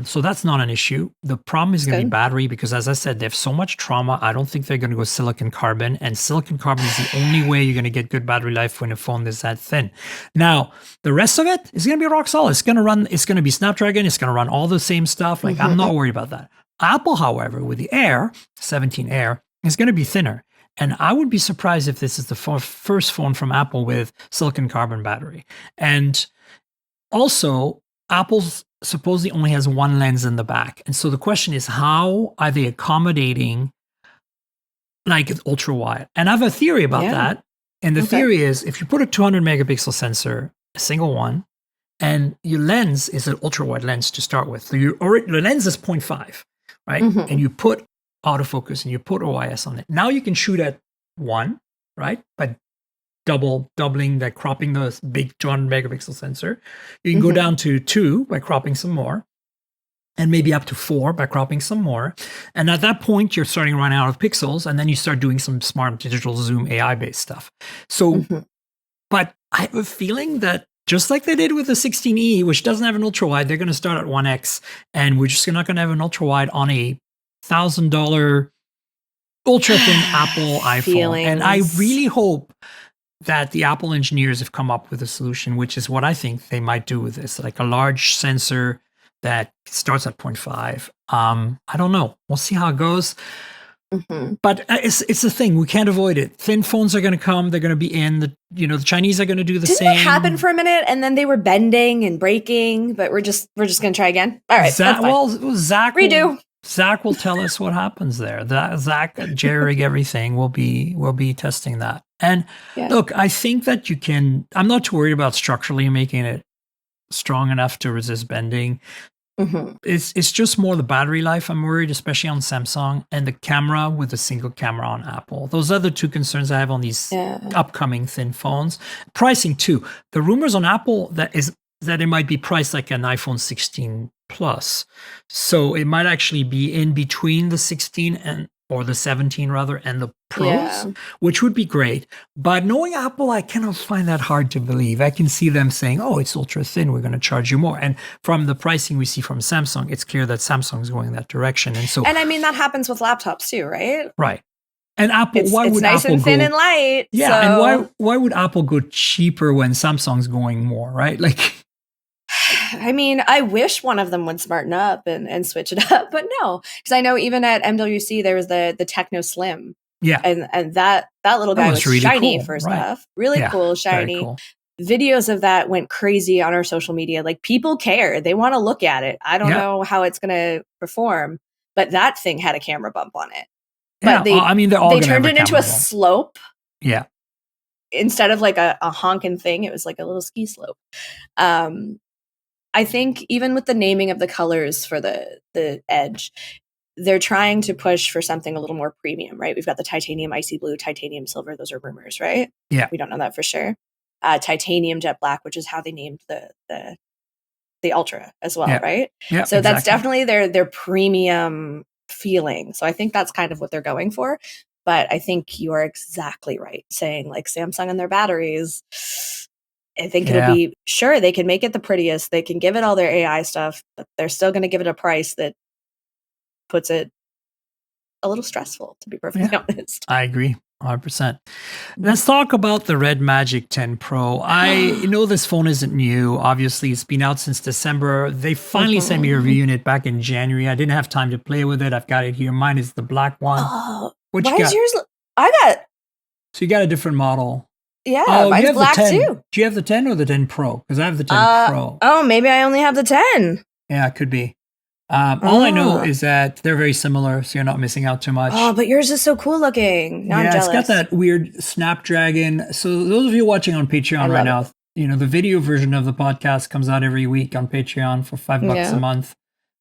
So that's not an issue. The problem is going to be battery because, as I said, they have so much trauma. I don't think they're going to go silicon carbon, and silicon carbon is the only way you're going to get good battery life when a phone is that thin. Now, the rest of it is going to be rock solid. It's going to run, it's going to be Snapdragon. It's going to run all the same stuff. Like, I'm not worried about that. Apple, however, with the Air, 17 Air, is going to be thinner. And I would be surprised if this is the first phone from Apple with silicon carbon battery. And also, Apple's supposedly only has one lens in the back. And so the question is, how are they accommodating like ultra wide? And I have a theory about that. And the theory is, if you put a 200 megapixel sensor, a single one, and your lens is an ultra wide lens to start with. So your lens is 0.5, right? And you put autofocus and you put OIS on it. Now you can shoot at 1, right? By doubling that, cropping the big 200 megapixel sensor. You can go down to 2 by cropping some more, and maybe up to 4 by cropping some more. And at that point, you're starting to run out of pixels, and then you start doing some smart digital zoom AI-based stuff. So, but I have a feeling that just like they did with the 16E, which doesn't have an ultra-wide, they're going to start at 1X, and we're just not going to have an ultra-wide on a $1,000 ultra-thin Apple iPhone. And I really hope that the Apple engineers have come up with a solution, which is what I think they might do with this, like a large sensor that starts at 0.5. I don't know. We'll see how it goes. But it's the thing. We can't avoid it. Thin phones are going to come. They're going to be in. The Chinese are going to do the same. Didn't it happen for a minute, and then they were bending and breaking? But we're just going to try again. All right. Zach redo. Zach will tell us what happens there. Zach jerry-rig everything. We'll be testing that. And look, I think that you can. I'm not too worried about structurally making it strong enough to resist bending. It's just more the battery life I'm worried, especially on Samsung, and the camera with a single camera on Apple. Those are the two concerns I have on these upcoming thin phones. Pricing too. The rumors on Apple that it might be priced like an iPhone 16 Plus. So it might actually be in between the 16 or the 17 rather, and the Pros, which would be great. But knowing Apple, I cannot find that hard to believe. I can see them saying, oh, it's ultra thin, we're going to charge you more. And from the pricing we see from Samsung, it's clear that Samsung's going that direction. And I mean, that happens with laptops too, right? Right. And Apple, it's nice and thin and light. Yeah, so. And why would Apple go cheaper when Samsung's going more, right? Like, I mean, I wish one of them would smarten up and switch it up, but no, because I know even at MWC there was the Techno Slim, and that little guy was really shiny cool, for stuff, really cool, shiny. Cool. Videos of that went crazy on our social media. Like, people care; they want to look at it. I don't know how it's going to perform, but that thing had a camera bump on it. But they turned it into a slope. Yeah. Instead of like a honking thing, it was like a little ski slope. I think even with the naming of the colors for the Edge, they're trying to push for something a little more premium, right? We've got the titanium icy blue, titanium silver. Those are rumors, right? Yeah. We don't know that for sure. titanium jet black, which is how they named the Ultra as well, Yeah. right? Yeah, So that's exactly. definitely their premium feeling. So I think that's kind of what they're going for. But I think you are exactly right saying like Samsung and their batteries. I think it'll Yeah. be sure they can make it the prettiest. They can give it all their AI stuff, but they're still going to give it a price that puts it a little stressful, to be perfectly honest. I agree 100%. Let's talk about the RedMagic 10 Pro. I know this phone isn't new. Obviously, it's been out since December. They finally sent me a review in it back in January. I didn't have time to play with it. I've got it here. Mine is the black one. What you Why is got? yours? I got, So you got a different model. yeah, Oh, you mine's have black the 10. too. Do you have the 10 or the 10 Pro? Because I have the 10 Pro. Oh, maybe I only have the 10. Yeah, it could be. All I know is that they're very similar, so you're not missing out too much. Oh, but yours is so cool looking. Now I'm Yeah, jealous. it's got that weird Snapdragon. So those of you watching on Patreon right now, you know, the video version of the podcast comes out every week on Patreon for $5 a month.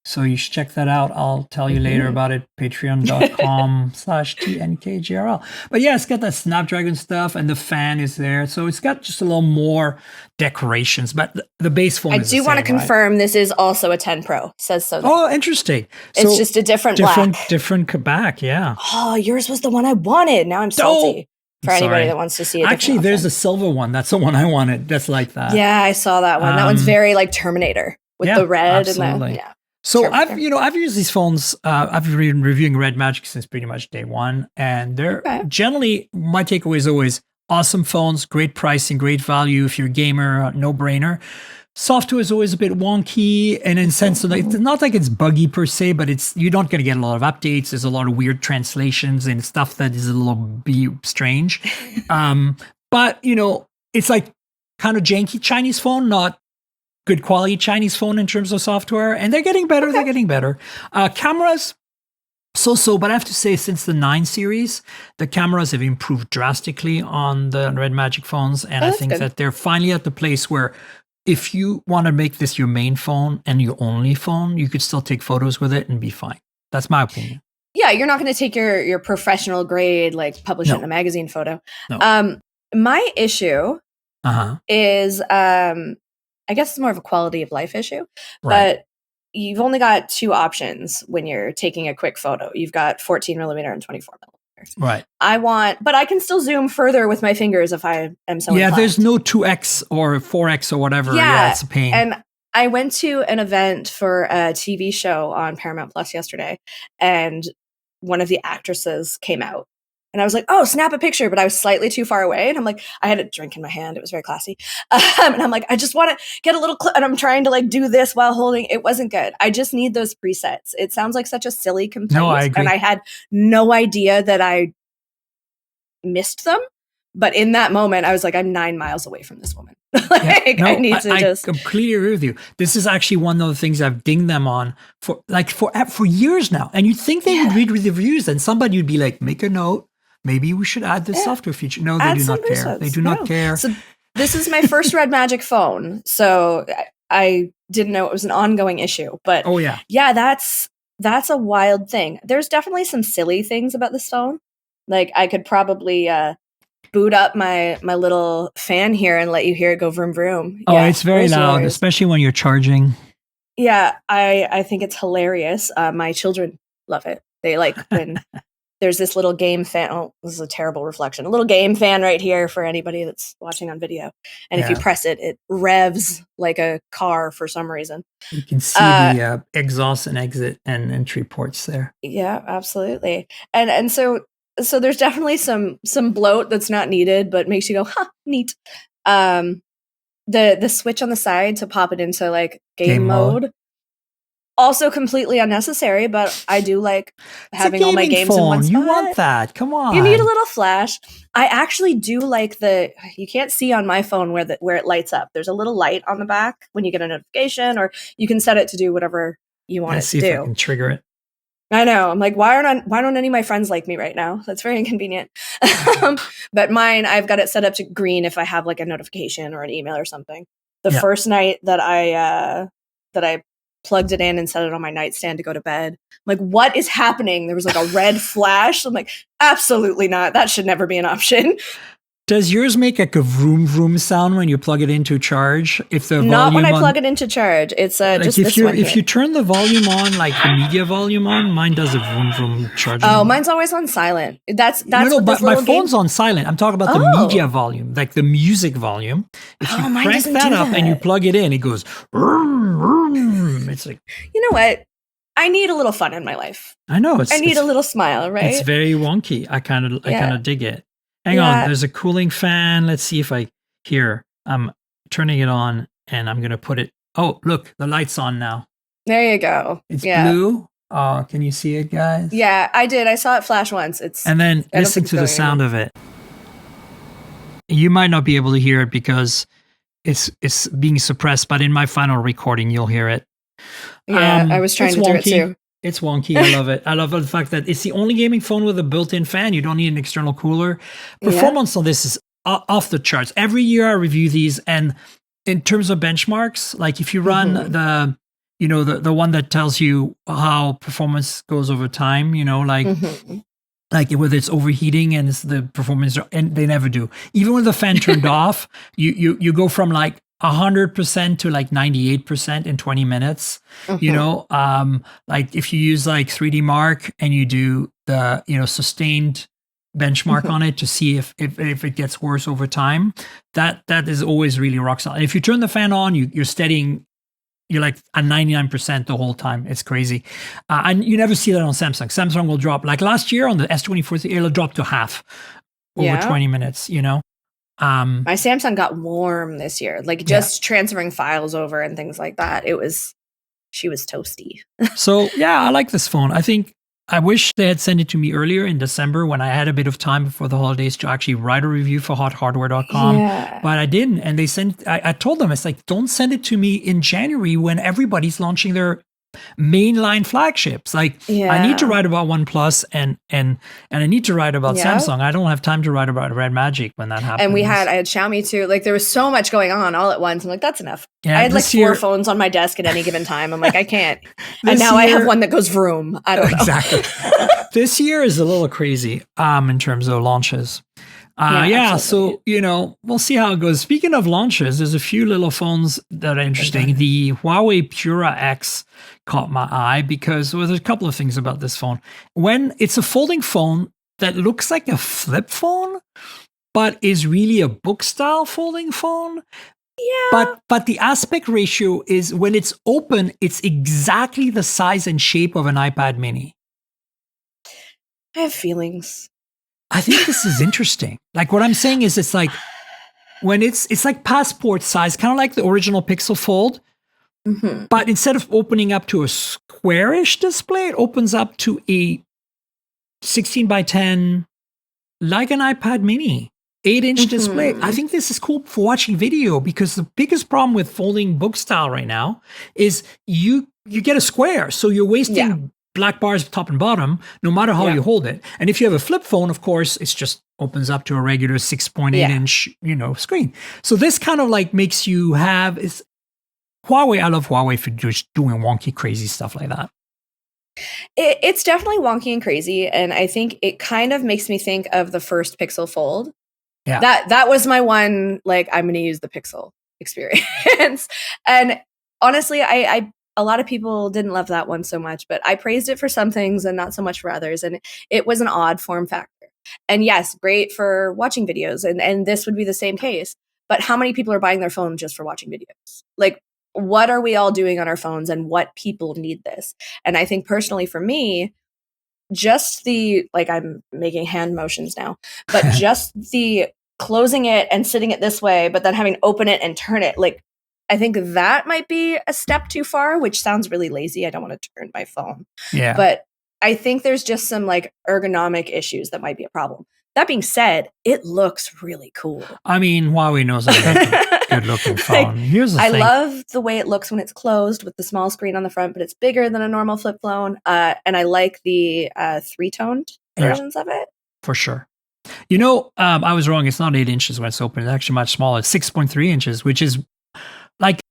So you should check that out. I'll tell you later about it. Patreon.com/TNKGRL. But yeah, it's got that Snapdragon stuff and the fan is there. So it's got just a little more decorations, but the base phone is the same, I do want to confirm this is also a 10 Pro. Says so. Oh, interesting. It's just a different back. Yeah. Oh, yours was the one I wanted. Now I'm salty. For anybody that wants to see it. Actually, there's a silver one. That's the one I wanted. That's like that. Yeah, I saw that one. That one's very like Terminator with the red and the So I've used these phones. I've been reviewing RedMagic since pretty much day one, and they're generally, my takeaway is always awesome phones, great pricing, great value. If you're a gamer, no brainer. Software is always a bit wonky, and in sense of it's not like it's buggy per se, but you're not going to get a lot of updates. There's a lot of weird translations and stuff that is a little strange. But you know, it's like kind of janky Chinese phone, not good quality Chinese phone in terms of software, and they're getting better. They're getting better. Cameras, so, but I have to say, since the 9 series, the cameras have improved drastically on the RedMagic phones, and I think that they're finally at the place where if you want to make this your main phone and your only phone, you could still take photos with it and be fine. That's my opinion. Yeah, you're not going to take your professional grade, like publish it in a magazine photo. No. My issue is, I guess it's more of a quality of life issue, but you've only got 2 options when you're taking a quick photo. You've got 14 millimeter and 24 millimeter. Right. But I can still zoom further with my fingers if I am so inclined. There's no 2x or 4x or whatever. Yeah, it's a pain. And I went to an event for a TV show on Paramount Plus yesterday, and one of the actresses came out. And I was like, oh, snap a picture. But I was slightly too far away. And I'm like, I had a drink in my hand. It was very classy. And I'm like, I just want to get a little clip. And I'm trying to like do this while holding. It wasn't good. I just need those presets. It sounds like such a silly complaint. No, I agree. And I had no idea that I missed them. But in that moment, I was like, I'm 9 miles away from this woman. I completely agree with you. This is actually one of the things I've dinged them on for years now. And you'd think they would read the reviews and somebody would be like, make a note. Maybe we should add this software feature. No, they do not care. They do not care. So this is my first RedMagic phone. So I didn't know it was an ongoing issue. But that's a wild thing. There's definitely some silly things about this phone. Like I could probably boot up my little fan here and let you hear it go vroom vroom. Oh, it's very loud, especially when you're charging. Yeah, I think it's hilarious. My children love it. They like when there's this little game fan. Oh, this is a terrible reflection. A little game fan right here for anybody that's watching on video. And if you press it, it revs like a car for some reason. You can see the exhaust and exit and entry ports there. Yeah, absolutely. And so there's definitely some bloat that's not needed, but makes you go, huh, neat. The switch on the side to pop it into like game mode. Also completely unnecessary, but I do like having all my games in one spot. You want that? Come on. You need a little flash. I actually do like you can't see on my phone where it lights up. There's a little light on the back when you get a notification, or you can set it to do whatever you want it to do. See if I can trigger it. I know. I'm like, why don't any of my friends like me right now? That's very inconvenient. But mine, I've got it set up to green if I have like a notification or an email or something. The first night that I plugged it in and set it on my nightstand to go to bed, I'm like, what is happening? There was like a red flash. I'm like, absolutely not. That should never be an option. Does yours make like a vroom vroom sound when you plug it into charge? If the Not when I volume plug it into charge. It's like just if this you one if here. you turn the volume on, like the media volume on, mine does a vroom vroom charging. Oh, mine's always on silent. That's no, what but this my little phone's game. on silent. I'm talking about the media volume, like the music volume. If you mine crank doesn't that do up and you that. plug it in, it goes. Vroom, vroom. It's like, You know what? I need a little fun in my life. I know I need a little smile, right? It's very wonky. I kind of dig it. Hang on, there's a cooling fan. Let's see if I'm turning it on and I'm gonna put it. Oh, look, the light's on now. There you go. It's blue. Oh, can you see it, guys? Yeah, I did. I saw it flash once. And then listen to the sound of it. You might not be able to hear it because it's being suppressed, but in my final recording, you'll hear it. Yeah, I was trying to do it too. It's wonky. I love it. I love the fact that it's the only gaming phone with a built-in fan. You don't need an external cooler. Performance on this is off the charts. Every year I review these, and in terms of benchmarks, like if you run the one that tells you how performance goes over time, like whether it's overheating and it's the performance, and they never do. Even with the fan turned off, you go from like 100% to like 98% in 20 minutes. Like if you use like 3D Mark and you do the sustained benchmark on it to see if it gets worse over time, that is always really rock solid. And if you turn the fan on, you're steadying. You're like at 99% the whole time. It's crazy. And you never see that on Samsung. Samsung will drop. Like last year on the S24, it'll drop to half over 20 minutes, My Samsung got warm this year. Like just transferring files over and things like that. She was toasty. So yeah, I like this phone. I wish they had sent it to me earlier in December when I had a bit of time before the holidays to actually write a review for hothardware.com. But I didn't. And I told them, it's like, don't send it to me in January when everybody's launching their mainline flagships. Like I need to write about OnePlus and I need to write about Samsung. I don't have time to write about RedMagic when that happens. And I had Xiaomi too. Like there was so much going on all at once. I'm like, that's enough. Yeah, I had like 4 phones on my desk at any given time. I'm like, I can't. And now I have one that goes vroom. I don't know. Exactly. This year is a little crazy in terms of launches. So, we'll see how it goes. Speaking of launches, there's a few little phones that are interesting. The Huawei Pura X caught my eye because there's a couple of things about this phone. When it's a folding phone that looks like a flip phone, but is really a book style folding phone. Yeah. But the aspect ratio is when it's open, it's exactly the size and shape of an iPad mini. I have feelings. I think this is interesting. Like what I'm saying is it's like when it's like passport size, kind of like the original Pixel Fold. Mm-hmm. But instead of opening up to a squarish display, it opens up to a 16 by 10, like an iPad mini, 8-inch display. I think this is cool for watching video because the biggest problem with folding book style right now is you get a square. So you're wasting black bars top and bottom, no matter how you hold it. And if you have a flip phone, of course, it just opens up to a regular 6.8-inch, screen. So this kind of like makes you have Huawei. I love Huawei for just doing wonky, crazy stuff like that. It's definitely wonky and crazy, and I think it kind of makes me think of the first Pixel Fold. Yeah, that was my one. Like, I'm going to use the Pixel experience, and honestly, I a lot of people didn't love that one so much, but I praised it for some things and not so much for others. And it was an odd form factor. And yes, great for watching videos. And this would be the same case. But how many people are buying their phone just for watching videos? Like, what are we all doing on our phones and what people need this? And I think personally for me, just I'm making hand motions now, but just the closing it and sitting it this way, but then having to open it and turn it, like, I think that might be a step too far, which sounds really lazy. I don't want to turn my phone. Yeah. But I think there's just some like ergonomic issues that might be a problem. That being said, it looks really cool. I mean, Huawei knows how to make a good looking phone. Here's the thing. I love the way it looks when it's closed with the small screen on the front, but it's bigger than a normal flip phone. And I like the 3-toned versions of it. For sure. I was wrong. It's not 8 inches when it's open. It's actually much smaller. It's 6.3 inches, which is like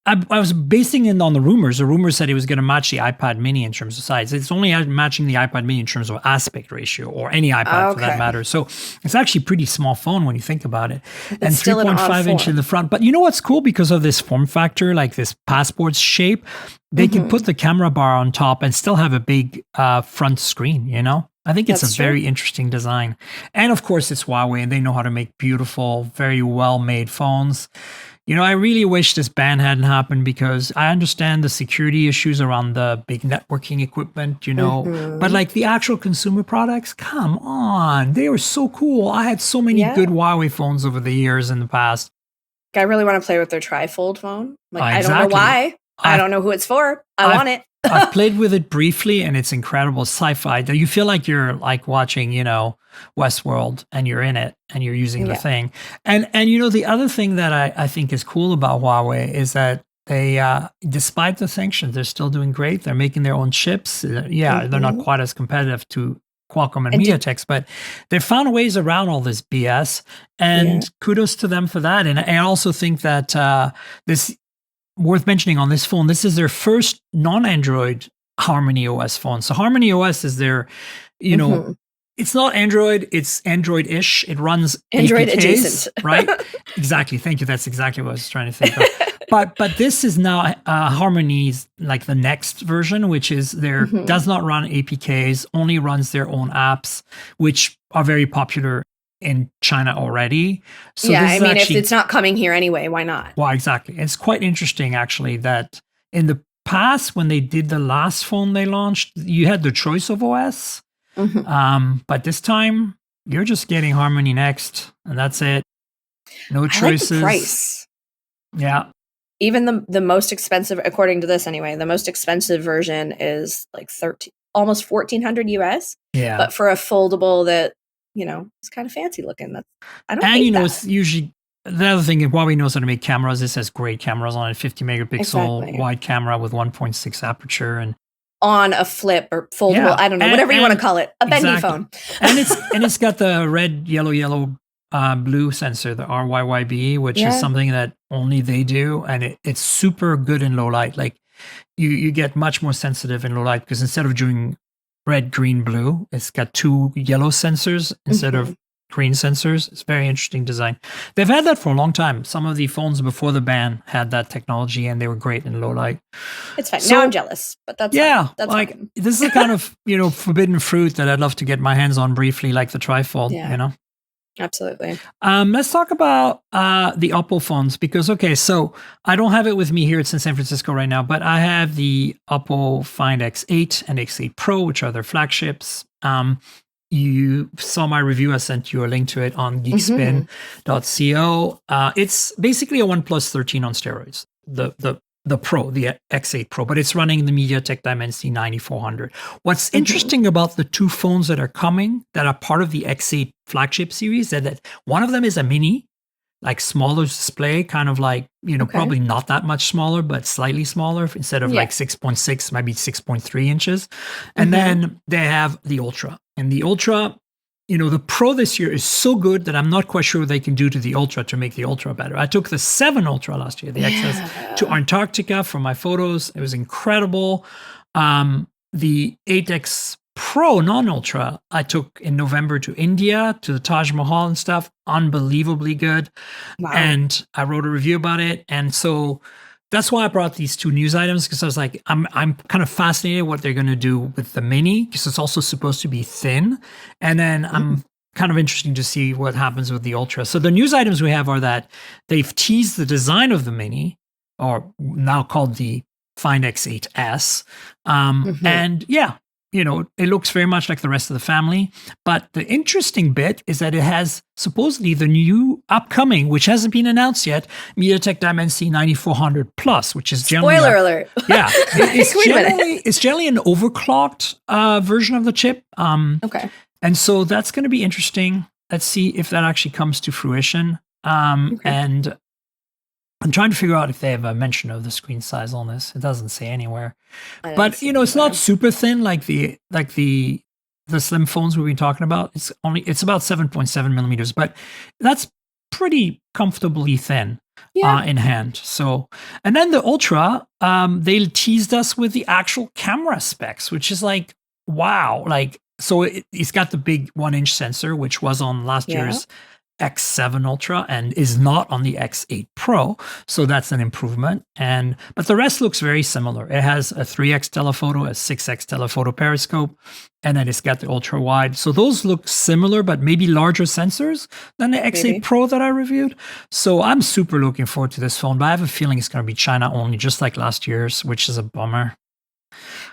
I was basing it on the rumors. The rumors said it was going to match the iPad mini in terms of size. It's only matching the iPad mini in terms of aspect ratio, or any iPad for that matter. So it's actually a pretty small phone when you think about it. It's still 3.5 inch in the front. But you know what's cool? Because of this form factor, like this passport shape, they can put the camera bar on top and still have a big front screen, you know? I think it's a very interesting design. And of course, it's Huawei, and they know how to make beautiful, very well-made phones. You know, I really wish this ban hadn't happened, because I understand the security issues around the big networking equipment, you know, but like the actual consumer products, come on, they were so cool. I had so many good Huawei phones over the years in the past. I really want to play with their trifold phone. Like, I don't know why. I don't know who it's for. I want it. I've played with it briefly, and it's incredible. Sci-fi. You feel like you're like watching, you know, Westworld, and you're in it and you're using the thing. And you know, the other thing that I think is cool about Huawei is that they, despite the sanctions, they're still doing great. They're making their own chips. They're not quite as competitive to Qualcomm and MediaTek, but they've found ways around all this BS, and kudos to them for that. And I also think that this, worth mentioning on this phone, this is their first non-Android Harmony OS phone. So Harmony OS is their, you know, it's not Android, it's Android-ish. It runs Android APKs, adjacent. right? Exactly. Thank you. That's exactly what I was trying to think of. But this is now Harmony's, like the next version, which is their does not run APKs, only runs their own apps, which are very popular in China already. So I mean, if it's not coming here anyway, why not? Well, exactly. It's quite interesting, actually, that in the past, when they did the last phone they launched, you had the choice of OS. But this time, you're just getting Harmony Next, and that's it. No choices. I like the price. Yeah. Even the most expensive, according to this anyway, the most expensive version is like almost $1,400 US. Yeah. But for a foldable that, you know, it's kind of fancy looking. I don't hate you know, that. it's usually the other thing. Huawei knows how to make cameras. This has great cameras on it, 50 megapixel wide camera with 1.6 aperture, and on a flip or foldable, I don't know, whatever you want to call it, a bendy phone. and it's got the red, yellow, blue sensor, the RYYB, which is something that only they do, and it's super good in low light. Like you get much more sensitive in low light, because instead of doing red, green, blue, it's got 2 yellow sensors instead of green sensors. It's very interesting design. They've had that for a long time. Some of the phones before the ban had that technology, and they were great in low light. It's fine. So, now I'm jealous, but that's fine. That's like fine. This is a kind of, you know, forbidden fruit that I'd love to get my hands on briefly, like the trifold. You know. Absolutely. Let's talk about the Oppo phones, because, okay, so I don't have it with me here. It's in San Francisco right now, but I have the Oppo Find X8 and X8 Pro, which are their flagships. You saw my review. I sent you a link to it on geekspin.co. It's basically a OnePlus 13 on steroids. The Pro, the X8 Pro, but it's running the MediaTek Dimensity 9400. What's interesting about the two phones that are coming, that are part of the X8 flagship series, that one of them is a mini, like smaller display, kind of like, you know, probably not that much smaller, but slightly smaller, instead of like 6.6, maybe 6.3 inches. And then they have the Ultra. And the Ultra, you know, the Pro this year is so good that I'm not quite sure what they can do to the Ultra to make the Ultra better. I took the 7 Ultra last year, the XS, to Antarctica for my photos. It was incredible. The 8X Pro non-Ultra I took in November to India, to the Taj Mahal and stuff. Unbelievably good. Wow. And I wrote a review about it. And so that's why I brought these two news items, because I was like, I'm kind of fascinated what they're going to do with the Mini, because it's also supposed to be thin. And then I'm kind of interested to see what happens with the Ultra. So the news items we have are that they've teased the design of the Mini, or now called the Find X8S. And yeah, you know, it looks very much like the rest of the family. But the interesting bit is that it has supposedly the new upcoming, which hasn't been announced yet, MediaTek Dimensity 9400 Plus, which is generally... Spoiler alert. Yeah. It's generally an overclocked version of the chip. Okay. And so that's going to be interesting. Let's see if that actually comes to fruition. And I'm trying to figure out if they have a mention of the screen size on this. It doesn't say anywhere. But you know, it's not super thin like the slim phones we've been talking about. It's about 7.7 millimeters, but that's pretty comfortably thin. in hand. So, and then the Ultra, they teased us with the actual camera specs, which is like, wow. Like, so it's got the big 1-inch sensor, which was on last year's X7 Ultra and is not on the X8 Pro. So that's an improvement. But the rest looks very similar. It has a 3x telephoto, a 6x telephoto periscope, and then it's got the ultra wide. So those look similar, but maybe larger sensors than the X8 Pro that I reviewed. So I'm super looking forward to this phone, but I have a feeling it's going to be China only, just like last year's, which is a bummer.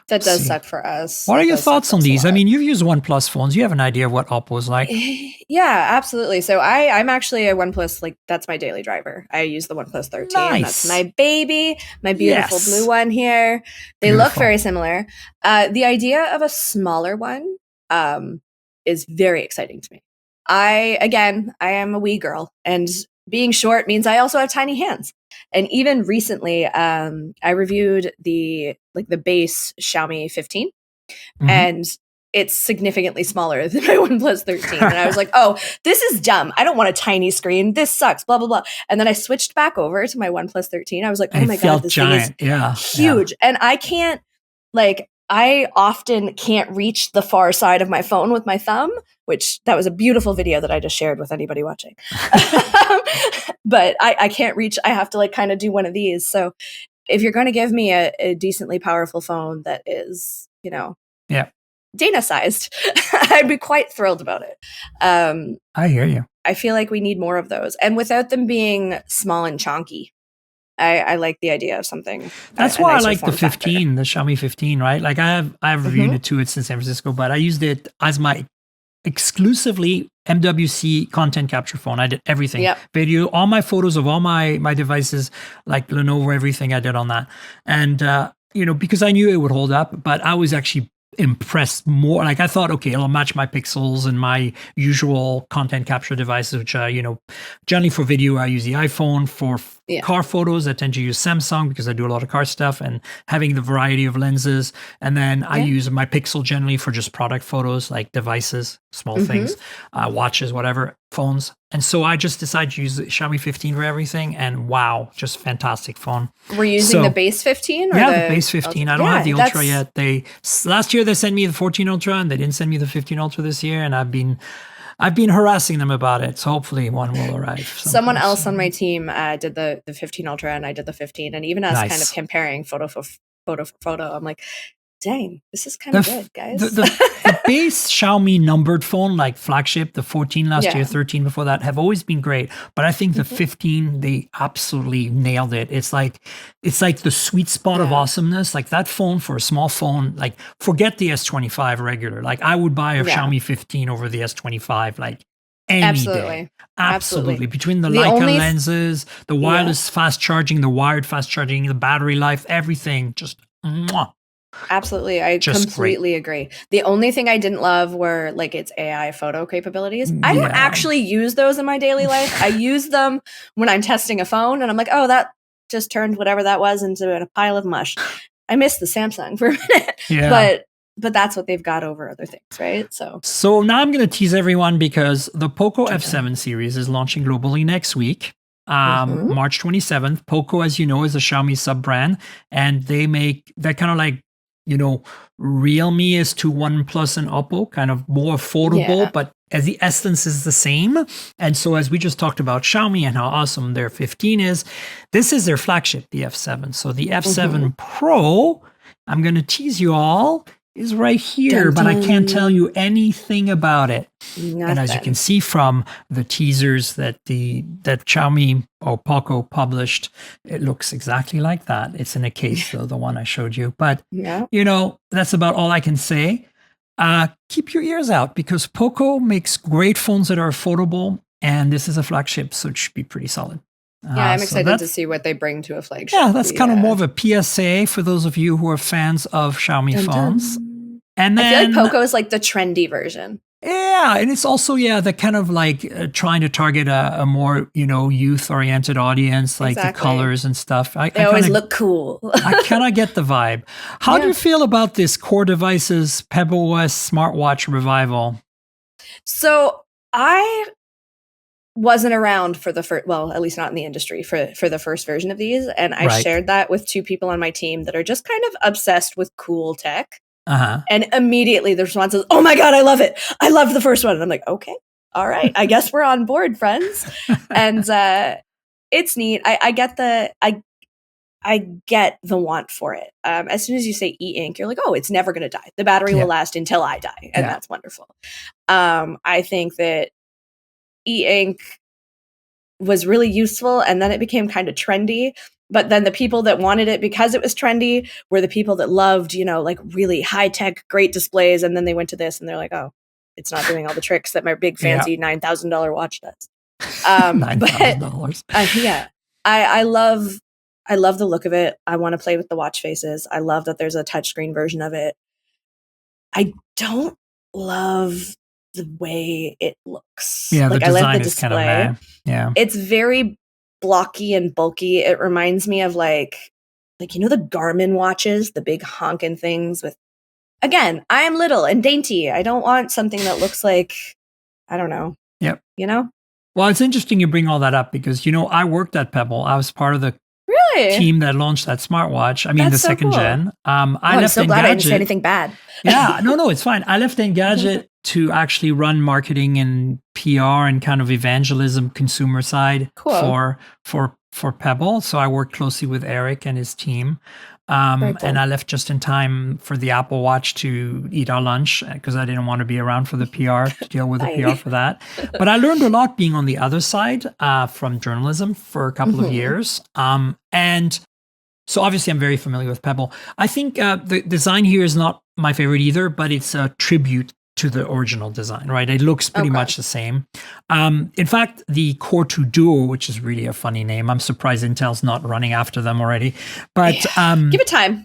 That does suck for us. What are your thoughts on these? I mean, you've used OnePlus phones. You have an idea of what Oppo's like. Yeah, absolutely. So I'm actually a OnePlus, like that's my daily driver. I use the OnePlus 13. Nice. That's my baby, my beautiful blue one here. They look very similar. The idea of a smaller one is very exciting to me. I am a wee girl, and being short means I also have tiny hands. And even recently, I reviewed the base Xiaomi 15, and it's significantly smaller than my OnePlus 13. And I was like, oh, this is dumb. I don't want a tiny screen. This sucks, blah, blah, blah. And then I switched back over to my OnePlus 13. I was like, oh my God, this giant. thing is huge. And I often can't reach the far side of my phone with my thumb, which that was a beautiful video that I just shared with anybody watching. But I can't reach. I have to like kind of do one of these. So if you're going to give me a decently powerful phone that is, Dayna sized, I'd be quite thrilled about it. I hear you. I feel like we need more of those. And without them being small and chonky. I like the idea of something. That's why I like the 15, the Xiaomi 15, right? Like I've reviewed it too. It's in San Francisco, but I used it as my exclusively MWC content capture phone. I did everything, video, all my photos of all my devices, like Lenovo, everything I did on that. And, because I knew it would hold up, but I was actually impressed more. Like I thought, okay, it'll match my pixels and my usual content capture devices, which generally for video, I use the iPhone. For car photos, I tend to use Samsung because I do a lot of car stuff and having the variety of lenses. And then I use my Pixel generally for just product photos, like devices, small things, watches, whatever, phones. And so I just decided to use the Xiaomi 15 for everything. And wow, just fantastic phone. We're using the base 15? Or the base 15. I don't have the Ultra yet. Last year they sent me the 14 Ultra and they didn't send me the 15 Ultra this year. And I've been harassing them about it. So hopefully one will arrive. Someone else on my team did the 15 Ultra and I did the 15. And even us kind of comparing photo for photo, I'm like, dang, this is kind of good, guys. The base Xiaomi numbered phone, like flagship, the 14 last year, 13 before that, have always been great. But I think the 15, they absolutely nailed it. It's like the sweet spot of awesomeness. Like that phone for a small phone, like forget the S25 regular. Like I would buy a Xiaomi 15 over the S25, like any day. Absolutely. Between the Leica lenses, the wireless fast charging, the wired fast charging, the battery life, everything, just mwah. Absolutely. I completely agree. The only thing I didn't love were like its AI photo capabilities. I don't actually use those in my daily life. I use them when I'm testing a phone and I'm like, oh, that just turned whatever that was into a pile of mush. I miss the Samsung for a minute. But that's what they've got over other things, right? So now I'm going to tease everyone because the Poco F7 series is launching globally next week. March 27th. Poco, as you know, is a Xiaomi sub-brand, and they make that kind of like, Realme is to OnePlus and Oppo, kind of more affordable, but as the essence is the same. And so as we just talked about Xiaomi and how awesome their 15 is, this is their flagship, the F7. So the F7 Pro, I'm going to tease you all, is right here, but I can't tell you anything about it. And as you can see from the teasers that Xiaomi or Poco published, it looks exactly like that. It's in a case, though, the one I showed you. But, that's about all I can say. Keep your ears out because Poco makes great phones that are affordable, and this is a flagship, so it should be pretty solid. I'm excited to see what they bring to a flagship. Yeah, that's kind of more of a PSA for those of you who are fans of Xiaomi phones. And then I feel like Poco is like the trendy version. Yeah, and it's also the kind of like trying to target a more youth-oriented audience, like the colors and stuff. They always look cool. I kind of get the vibe. How do you feel about this Core Devices PebOS smartwatch revival? So I wasn't around for the first, well, at least not in the industry for the first version of these. And I shared that with 2 people on my team that are just kind of obsessed with cool tech. And immediately the response is, "Oh my God, I love it. I loved the first one." And I'm like, okay, all right, I guess we're on board, friends. And it's neat. I get the want for it. As soon as you say e-ink, you're like, oh, it's never going to die. The battery will last until I die. And that's wonderful. I think that e-ink was really useful, and then it became kind of trendy. But then the people that wanted it because it was trendy were the people that loved, like really high-tech, great displays. And then they went to this and they're like, oh, it's not doing all the tricks that my big fancy $9,000 watch does. $9,000. I love the look of it. I want to play with the watch faces. I love that there's a touchscreen version of it. I don't love the way it looks. Yeah, like, the I design like the is display. kind of yeah. It's very blocky and bulky. It reminds me of like the Garmin watches, the big honking things with, again, I am little and dainty. I don't want something that looks like, I don't know. Yep. Well, it's interesting you bring all that up because, I worked at Pebble. I was part of the team that launched that smartwatch. I mean, That's the so second cool. gen. I'm so glad I didn't say anything bad. Yeah, no, it's fine. I left Engadget to actually run marketing and PR and kind of evangelism consumer side for Pebble. So I worked closely with Eric and his team. And I left just in time for the Apple Watch to eat our lunch because I didn't want to be around for the PR, to deal with the PR for that. But I learned a lot being on the other side from journalism for a couple of years. And so obviously I'm very familiar with Pebble. I think the design here is not my favorite either, but it's a tribute to the original design, right? It looks pretty much the same. In fact, the Core 2 Duo, which is really a funny name, I'm surprised Intel's not running after them already. But give it time.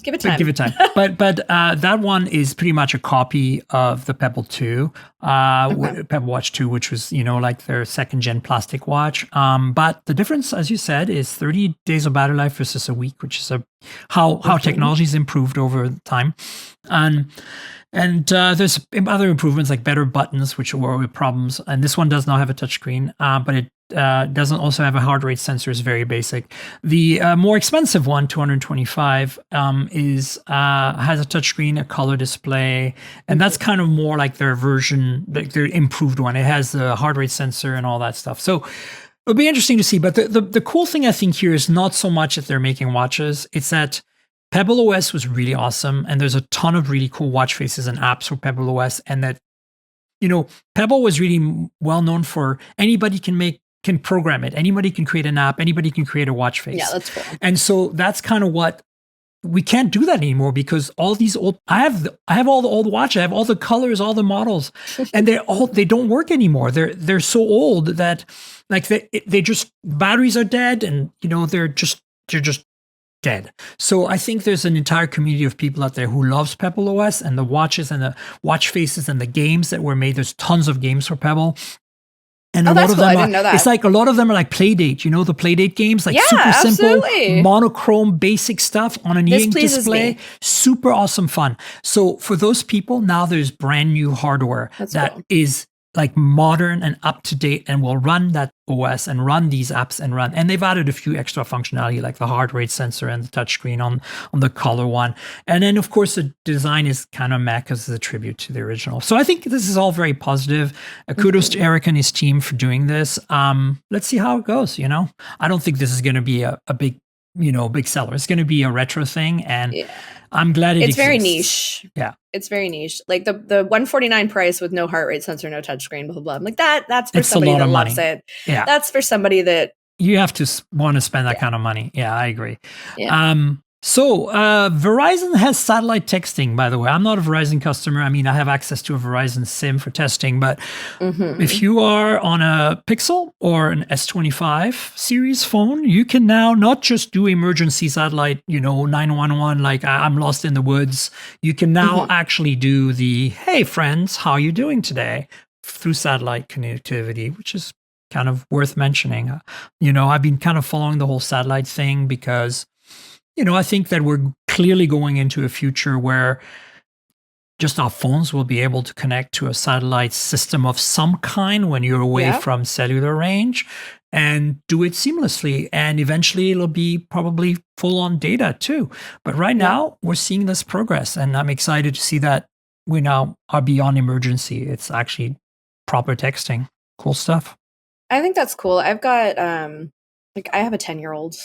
But that one is pretty much a copy of the Pebble 2, Pebble Watch 2, which was like their second gen plastic watch. But the difference, as you said, is 30 days of battery life versus a week, which is how technology's improved over time. And there's other improvements like better buttons, which were with problems. And this one does not have a touchscreen, but it doesn't also have a heart rate sensor. It's very basic. The more expensive one, $225, has a touchscreen, a color display, and that's kind of more like their version, like their improved one. It has the heart rate sensor and all that stuff. So it'll be interesting to see. But the cool thing I think here is not so much that they're making watches. It's that Pebble OS was really awesome, and there's a ton of really cool watch faces and apps for Pebble OS, and that, Pebble was really well known for anybody can program it. Anybody can create an app. Anybody can create a watch face. Yeah, that's cool. And so that's kind of what we can't do that anymore because all these old, I have all the old watches. I have all the colors, all the models, and they don't work anymore. They're so old that like they just, batteries are dead, and they're just dead. So I think there's an entire community of people out there who loves Pebble OS and the watches and the watch faces and the games that were made. There's tons of games for Pebble. And a lot of them I didn't know that. It's like a lot of them are like Playdate, the Playdate games, like super simple, monochrome, basic stuff on an e-ink display. Super awesome fun. So for those people, now there's brand new hardware that is like modern and up to date and will run that OS and run these apps and they've added a few extra functionality like the heart rate sensor and the touchscreen on the color one. And then of course the design is kind of meh because it's a tribute to the original. So I think this is all very positive. Kudos to Eric and his team for doing this. Let's see how it goes. I don't think this is going to be a big seller. It's going to be a retro thing, and I'm glad it's exists. Very niche. Yeah, it's very niche. Like the $149 price with no heart rate sensor, no touchscreen, blah blah blah. I'm like that's for somebody that loves it. Yeah, that's for somebody that you have to want to spend that kind of money. Yeah, I agree. Yeah. So Verizon has satellite texting, by the way. I'm not a Verizon customer. I mean, I have access to a Verizon SIM for testing, but if you are on a Pixel or an S25 series phone, you can now not just do emergency satellite, 911, like I'm lost in the woods. You can now actually do the, hey friends, how are you doing today? Through satellite connectivity, which is kind of worth mentioning. I've been kind of following the whole satellite thing because I think that we're clearly going into a future where just our phones will be able to connect to a satellite system of some kind when you're away from cellular range and do it seamlessly. And eventually it'll be probably full on data too. But right now we're seeing this progress, and I'm excited to see that we now are beyond emergency. It's actually proper texting. Cool stuff. I think that's cool. I've got, I have a 10-year-old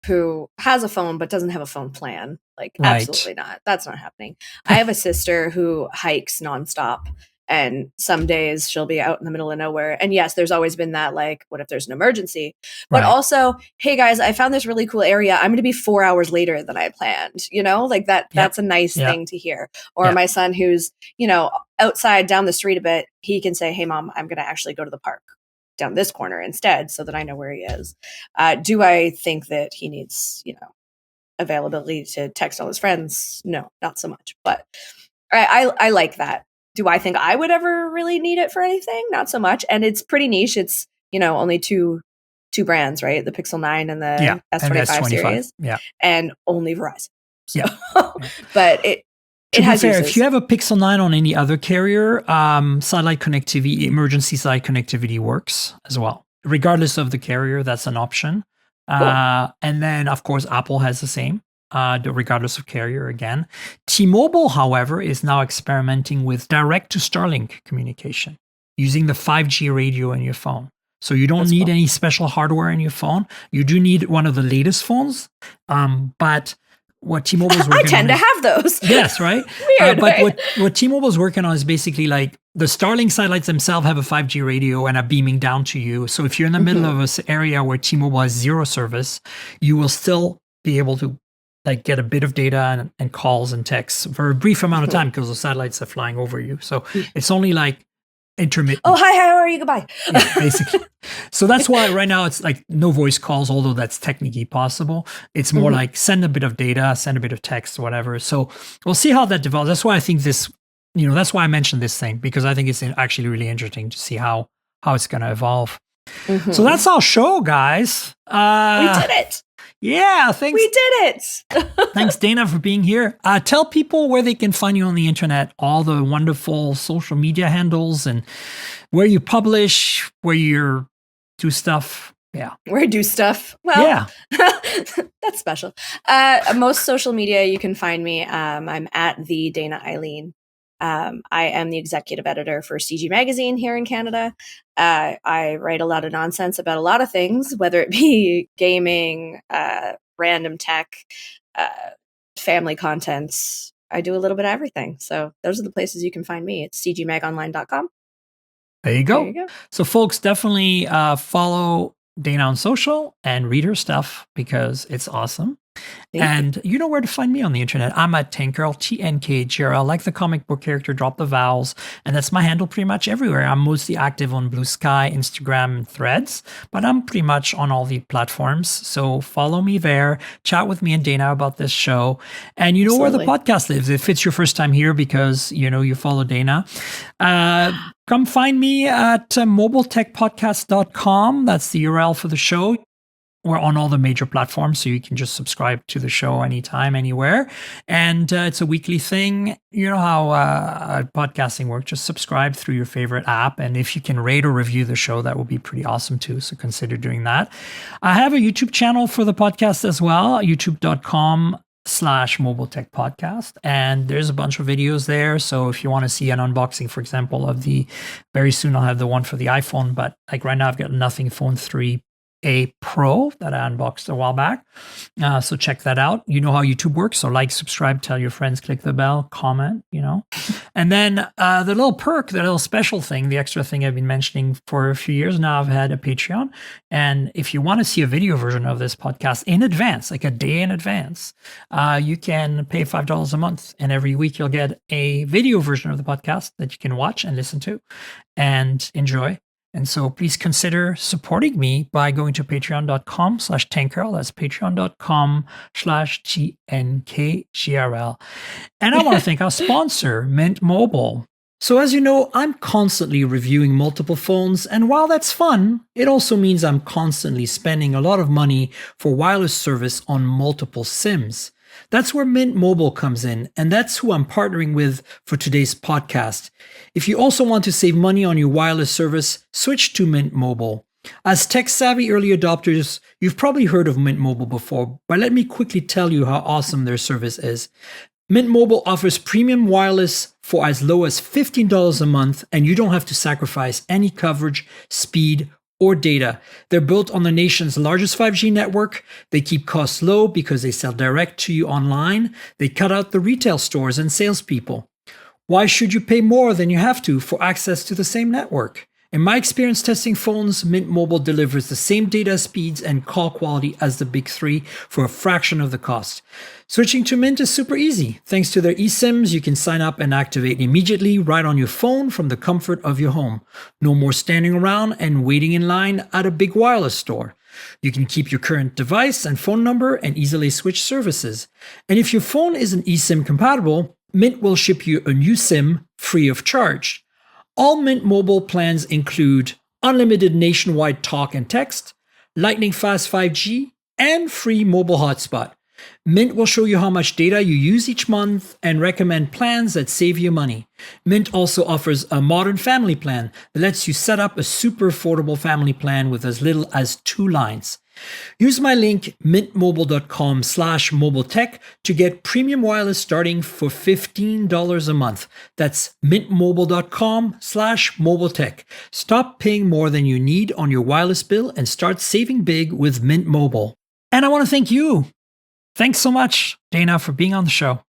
who has a phone but doesn't have a phone plan. Like, absolutely not. That's not happening. I have a sister who hikes nonstop, and some days she'll be out in the middle of nowhere. And yes, there's always been that, like, what if there's an emergency? But also, hey guys, I found this really cool area. I'm going to be 4 hours later than I had planned. You know, like that's a nice thing to hear. Or my son, who's, you know, outside down the street a bit, he can say, hey mom, I'm going to actually go to the park down this corner instead, so that I know where he is. Do I think that he needs, you know, availability to text all his friends? No, not so much. But I like that. Do I think I would ever really need it for anything? Not so much. And it's pretty niche. It's, you know, only two brands, right? The Pixel 9 and the S25 series. Yeah. And only Verizon. So, but it has fair, uses. if you have a Pixel 9 on any other carrier, satellite connectivity, emergency satellite connectivity works as well. Regardless of the carrier, that's an option. Cool. And then, of course, Apple has the same, regardless of carrier again. T-Mobile, however, is now experimenting with direct-to-Starlink communication using the 5G radio in your phone. So you don't need any special hardware in your phone. You do need one of the latest phones, but what T-Mobile's working on, I tend to have those. Yes, right? Weird, but what T-Mobile's working on is basically like the Starlink satellites themselves have a 5G radio and are beaming down to you. So if you're in the middle of an area where T-Mobile has zero service, you will still be able to like get a bit of data and calls and texts for a brief amount of time because the satellites are flying over you. So it's only like intermittent. Oh, hi, how are you? Goodbye. Yeah, basically. So that's why right now it's like no voice calls, although that's technically possible. It's more like send a bit of data, send a bit of text, whatever. So we'll see how that develops. That's why I think this, you know, that's why I mentioned this thing, because I think it's actually really interesting to see how it's going to evolve. So that's our show, guys. We did it. Yeah, thanks. We did it. Thanks, Dayna, for being here. Tell people where they can find you on the internet, all the wonderful social media handles and where you publish, where you do stuff. Yeah. Where I do stuff. Well, that's special. Most social media, you can find me. I'm at the Dayna Eileen. I am the executive editor for CGMagazine here in Canada. I write a lot of nonsense about a lot of things, whether it be gaming, random tech, family contents. I do a little bit of everything. So those are the places you can find me. It's cgmagonline.com. There you go. So folks, definitely follow Dayna on social and read her stuff because it's awesome. And you know where to find me on the internet. I'm at Tankgirl, TNKGRL, like the comic book character, drop the vowels. And that's my handle pretty much everywhere. I'm mostly active on Blue Sky, Instagram, and Threads, but I'm pretty much on all the platforms. So follow me there, chat with me and Dayna about this show. And you know where the podcast lives. If it's your first time here because, you know, you follow Dayna, come find me at mobiletechpodcast.com. That's the URL for the show. We're on all the major platforms, so you can just subscribe to the show anytime, anywhere. And it's a weekly thing. You know how podcasting works. Just subscribe through your favorite app. And if you can rate or review the show, that would be pretty awesome too. So consider doing that. I have a YouTube channel for the podcast as well, youtube.com/Mobile Tech Podcast. And there's a bunch of videos there. So if you want to see an unboxing, for example, of very soon I'll have the one for the iPhone, but like right now I've got Nothing Phone 3A Pro that I unboxed a while back. So check that out. You know how YouTube works. So like, subscribe, tell your friends, click the bell, comment, you know. And then the little perk, the little special thing, the extra thing I've been mentioning for a few years now, I've had a Patreon. And if you want to see a video version of this podcast in advance, like a day in advance, you can pay $5 a month. And every week you'll get a video version of the podcast that you can watch and listen to and enjoy. And so please consider supporting me by going to patreon.com/Tankgirl. That's patreon.com/TNKGRL. And I want to thank our sponsor, Mint Mobile. So as you know, I'm constantly reviewing multiple phones. And while that's fun, it also means I'm constantly spending a lot of money for wireless service on multiple SIMs. That's where Mint Mobile comes in, and that's who I'm partnering with for today's podcast. If you also want to save money on your wireless service, switch to Mint Mobile. As tech-savvy early adopters, you've probably heard of Mint Mobile before, but let me quickly tell you how awesome their service is. Mint Mobile offers premium wireless for as low as $15 a month, and you don't have to sacrifice any coverage, speed, or data. They're built on the nation's largest 5G network. They keep costs low because they sell direct to you online. They cut out the retail stores and salespeople. Why should you pay more than you have to for access to the same network? In my experience testing phones, Mint Mobile delivers the same data speeds and call quality as the big three for a fraction of the cost. Switching to Mint is super easy. Thanks to their eSIMs, you can sign up and activate immediately right on your phone from the comfort of your home. No more standing around and waiting in line at a big wireless store. You can keep your current device and phone number and easily switch services. And if your phone isn't eSIM compatible, Mint will ship you a new SIM free of charge. All Mint Mobile plans include unlimited nationwide talk and text, lightning fast 5G, and free mobile hotspot. Mint will show you how much data you use each month and recommend plans that save you money. Mint also offers a modern family plan that lets you set up a super affordable family plan with as little as 2 lines. Use my link mintmobile.com/mobiletech to get premium wireless starting for $15 a month. That's mintmobile.com/mobiletech. Stop paying more than you need on your wireless bill and start saving big with Mint Mobile. And I want to thank you. Thanks so much, Dayna, for being on the show.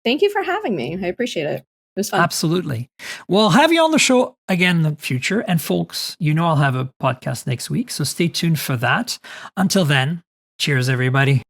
Thank you for having me. I appreciate it. It was fun. Absolutely. We'll have you on the show again in the future. And folks, I'll have a podcast next week, so stay tuned for that. Until then, cheers, everybody.